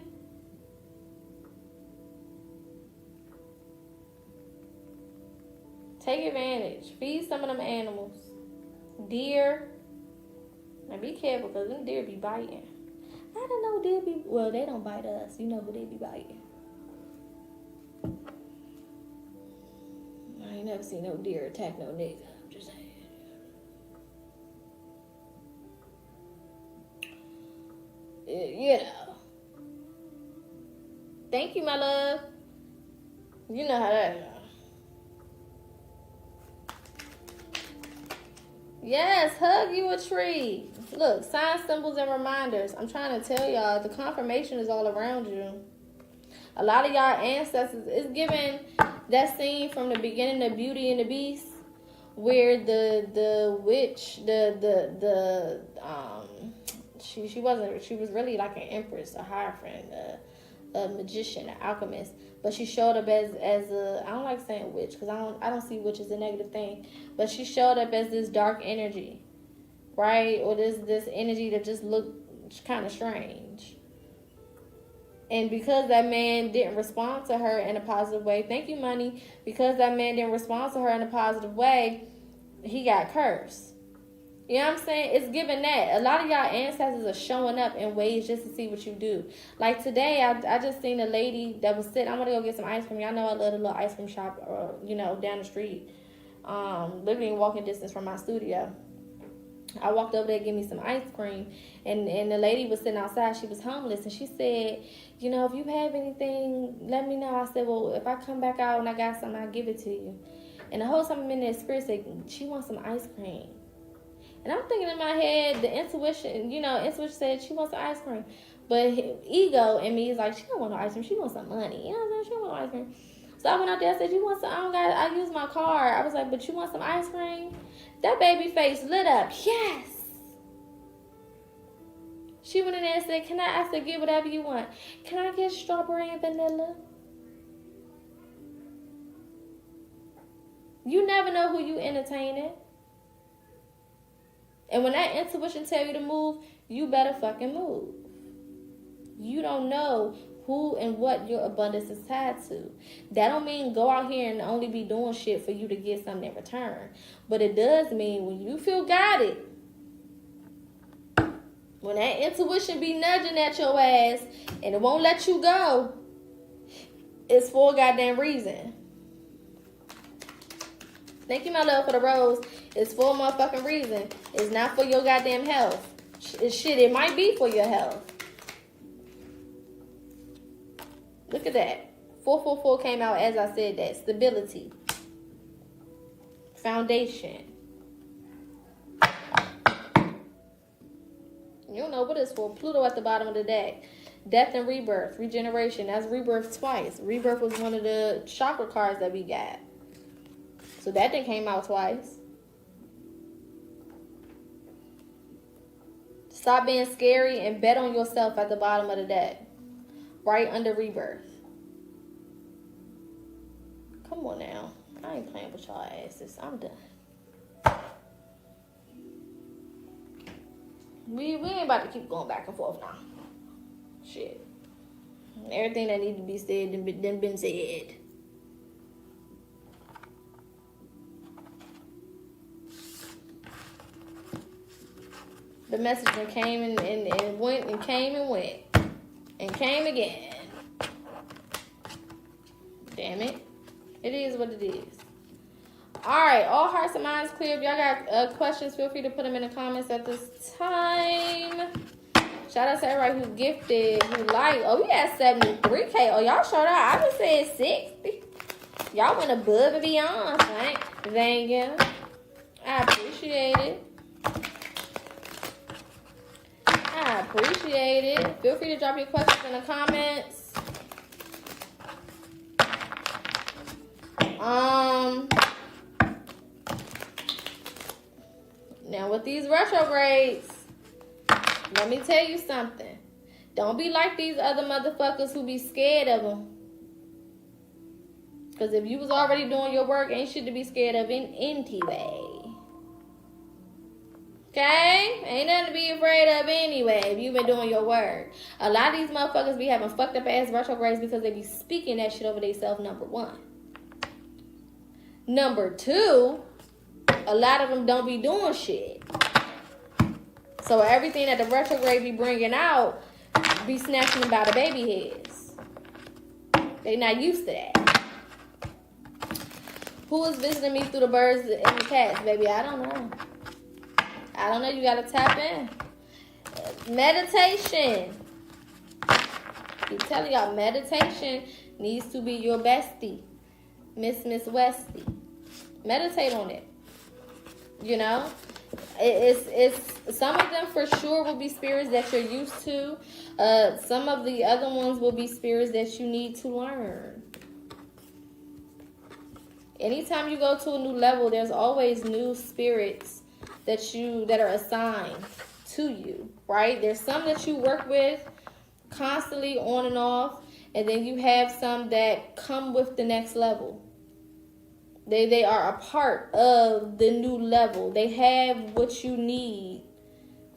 Take advantage. Feed some of them animals. Deer. Now be careful because them deer be biting. I don't know deer be... Well, they don't bite us. You know, but they be biting. I ain't never seen no deer attack no nigga. I'm just saying. You know. Thank you, my love. You know how that is. Yes, hug you a tree. Look, signs, symbols, and reminders. I'm trying to tell y'all, the confirmation is all around you. A lot of y'all ancestors, it's given that scene from the beginning of Beauty and the Beast, where the witch, she was really like an empress, a hierophant, a magician, an alchemist. But she showed up as a, I don't like saying witch because I don't see witch as a negative thing. But she showed up as this dark energy, right? Or this energy that just looked kind of strange. And because that man didn't respond to her in a positive way, thank you, money. Because that man didn't respond to her in a positive way, he got cursed. You know what I'm saying? It's given that. A lot of y'all ancestors are showing up in ways just to see what you do. Like today, I just seen a lady that was sitting. I'm going to go get some ice cream. Y'all know I love the little ice cream shop, down the street. Literally in walking distance from my studio. I walked over there to get me some ice cream. And the lady was sitting outside. She was homeless. And she said, if you have anything, let me know. I said, well, if I come back out and I got something, I'll give it to you. And the whole time I'm in there, spirit said, she wants some ice cream. And I'm thinking in my head, the intuition said she wants some ice cream. But ego in me is like, she don't want no ice cream. She wants some money. You know what I'm saying? She don't want no ice cream. So I went out there and said, you want some? I used my card. I was like, but you want some ice cream? That baby face lit up. Yes. She went in there and said, I said, get whatever you want. Can I get strawberry and vanilla? You never know who you entertaining. And when that intuition tell you to move, you better fucking move. You don't know who and what your abundance is tied to. That don't mean go out here and only be doing shit for you to get something in return. But it does mean when you feel guided, When that intuition be nudging at your ass and it won't let you go, it's for a goddamn reason. Thank you, my love, for the rose. It's for a motherfucking reason. It's not for your goddamn health. Shit, it might be for your health. Look at that. 444 came out as I said that. Stability. Foundation. You don't know what it's for. Pluto at the bottom of the deck. Death and rebirth. Regeneration. That's rebirth twice. Rebirth was one of the chakra cards that we got. So that thing came out twice. Stop being scary and bet on yourself at the bottom of the deck. Right under rebirth. Come on now. I ain't playing with y'all asses. I'm done. We ain't about to keep going back and forth now. Shit. Everything that need to be said done been said. The message that came and went and came and went. And came again. Damn it. It is what it is. Alright, all hearts and minds clear. If y'all got questions, feel free to put them in the comments at this time. Shout out to everybody who gifted, who liked. Oh, we had 73K. Oh, y'all showed out. I just said 60. Y'all went above and beyond. Thank you. I appreciate it. I appreciate it. Feel free to drop your questions in the comments. Now with these retrogrades, let me tell you something. Don't be like these other motherfuckers who be scared of them. Because if you was already doing your work, ain't shit to be scared of in anyway. Okay? Ain't nothing to be afraid of anyway if you been doing your work. A lot of these motherfuckers be having fucked up ass retrogrades because they be speaking that shit over themselves, number one. Number two, a lot of them don't be doing shit. So everything that the retrograde be bringing out be snatching them by the baby heads. They not used to that. Who is visiting me through the birds and the cats, baby? I don't know. I don't know. You gotta tap in. Meditation. Keep telling y'all, meditation needs to be your bestie, Miss Westie. Meditate on it. You know, it's some of them for sure will be spirits that you're used to. Some of the other ones will be spirits that you need to learn. Anytime you go to a new level, there's always new spirits that are assigned to you, right? There's some that you work with constantly on and off, and then you have some that come with the next level. They are a part of the new level. They have what you need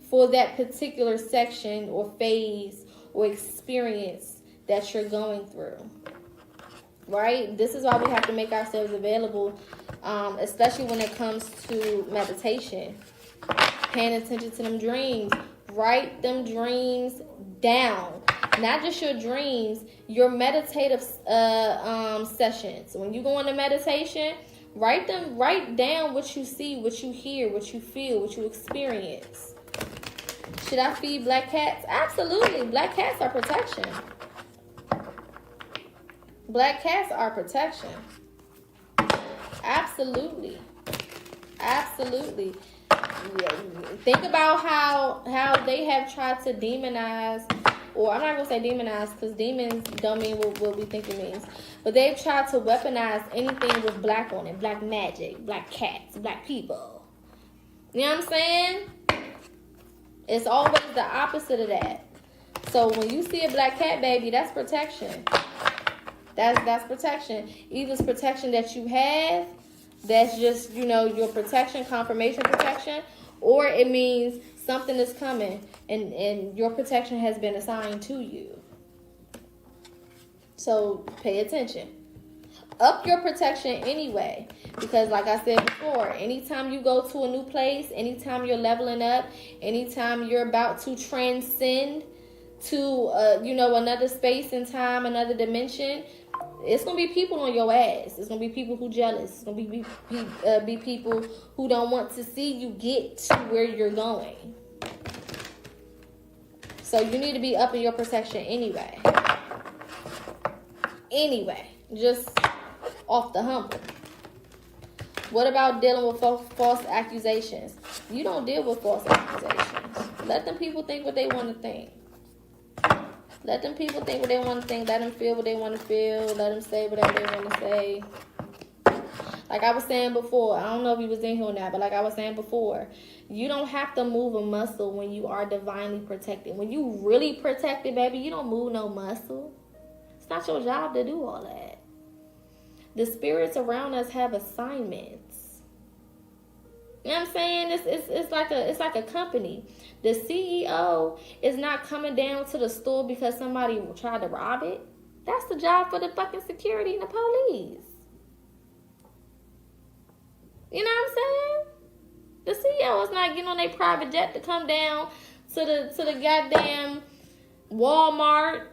for that particular section or phase or experience that you're going through. Right? This is why we have to make ourselves available, especially when it comes to meditation. Paying attention to them dreams. Write them dreams down. Not just your dreams, your meditative sessions. When you go into meditation, write down what you see, what you hear, what you feel, what you experience. Should I feed black cats? Absolutely. Black cats are protection. Black cats are protection. Absolutely. Absolutely. Yeah. Think about how they have tried to demonize, or I'm not going to say demonize because demons don't mean what we think it means. But they've tried to weaponize anything with black on it. Black magic, black cats, black people. You know what I'm saying? It's always the opposite of that. So when you see a black cat, baby, that's protection. That's protection. Either it's protection that you have, that's just, your protection, confirmation protection, or it means something is coming and your protection has been assigned to you. So pay attention. Up your protection anyway. Because like I said before, anytime you go to a new place, anytime you're leveling up, anytime you're about to transcend to another space and time, another dimension, it's gonna be people on your ass. It's gonna be people who jealous. It's gonna be people who don't want to see you get to where you're going. So you need to be up in your protection anyway. Just off the humble. What about dealing with false accusations? You don't deal with false accusations. Let them people think what they want to think. Let them people think what they want to think. Let them feel what they want to feel. Let them say whatever they want to say. Like I was saying before, I don't know if you was in here or not, but like I was saying before, you don't have to move a muscle when you are divinely protected. When you really protected, baby, you don't move no muscle. It's not your job to do all that. The spirits around us have assignments. You know what I'm saying? It's like a company. The CEO is not coming down to the store because somebody tried to rob it. That's the job for the fucking security and the police. You know what I'm saying? The CEO is not getting on their private jet to come down to the goddamn Walmart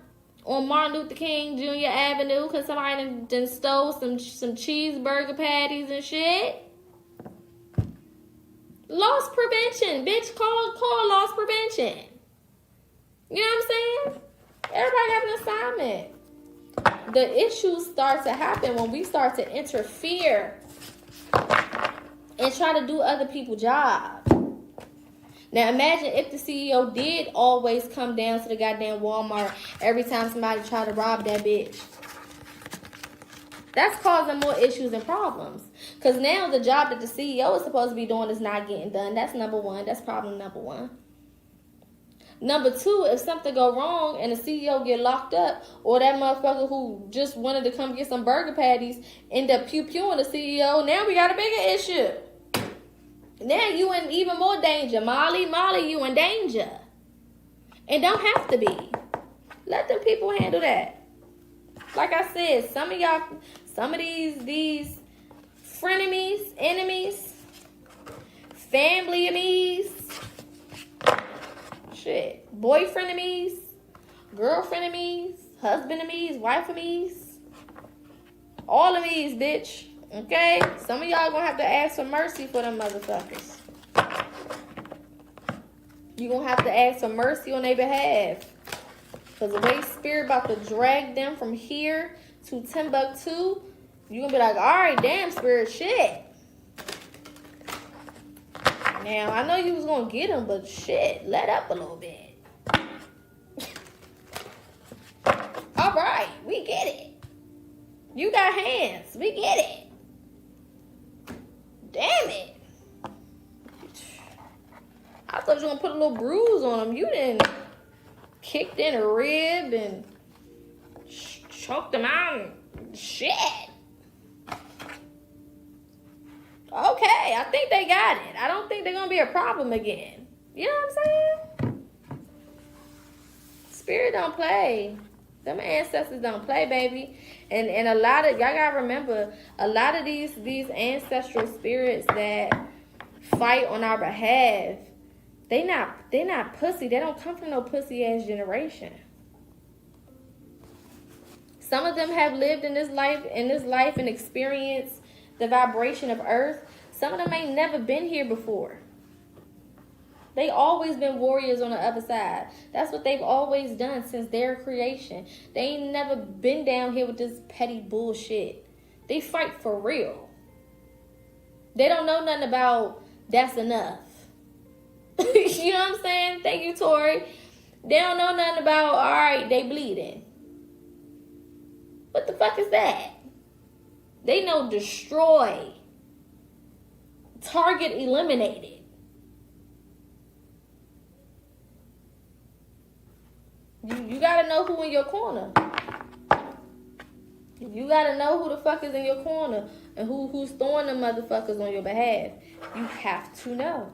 on Martin Luther King Jr. Avenue because somebody done stole some cheeseburger patties and shit. Loss prevention. Bitch, call loss prevention. You know what I'm saying? Everybody have an assignment. The issues start to happen when we start to interfere and try to do other people's jobs. Now imagine if the CEO did always come down to the goddamn Walmart every time somebody tried to rob that bitch. That's causing more issues and problems. Because now the job that the CEO is supposed to be doing is not getting done. That's number one. That's problem number one. Number two, if something go wrong and the CEO get locked up, or that motherfucker who just wanted to come get some burger patties end up pew-pewing the CEO, now we got a bigger issue. Now you in even more danger. Molly, you in danger. And don't have to be. Let them people handle that. Like I said, some of these frenemies, enemies, family enemies, shit, boyfriend enemies, girlfriend enemies, husband enemies, wife enemies, all of these, bitch. Okay? Some of y'all gonna have to ask for mercy for them motherfuckers. You gonna have to ask for mercy on their behalf. Because the way spirit about to drag them from here to Timbuktu, you gonna be like, alright, damn, spirit, shit. Now, I know you was gonna get them, but shit, let up a little bit. Alright, we get it. You got hands, we get it. Damn it. I thought you were gonna put a little bruise on them. You didn't kicked in a rib and choked them out and shit. Okay, I think they got it. I don't think they're gonna be a problem again. You know what I'm saying? Spirit don't play. Them ancestors don't play, baby. And a lot of y'all gotta remember, a lot of these ancestral spirits that fight on our behalf, they not pussy. They don't come from no pussy ass generation. Some of them have lived in this life and experienced the vibration of earth. Some of them ain't never been here before. They always been warriors on the other side. That's what they've always done since their creation. They ain't never been down here with this petty bullshit. They fight for real. They don't know nothing about that's enough. You know what I'm saying? Thank you, Tori. They don't know nothing about, all right, they bleeding. What the fuck is that? They know destroy. Target eliminated. You gotta know who in your corner. You gotta know who the fuck is in your corner and who's throwing the motherfuckers on your behalf. You have to know.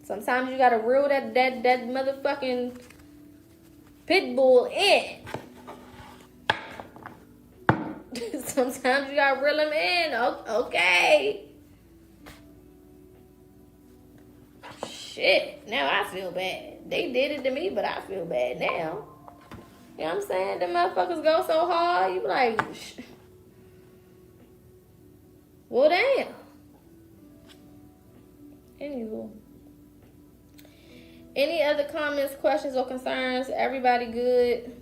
Sometimes you gotta reel that motherfucking pit bull in. Sometimes you gotta reel them in. Okay. Shit. Now I feel bad. They did it to me, but I feel bad now. You know what I'm saying? The motherfuckers go so hard. You be like, well, damn. Anywho. Any other comments, questions, or concerns? Everybody good?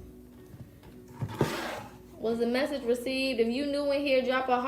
Was the message received? If you new in here, drop a heart.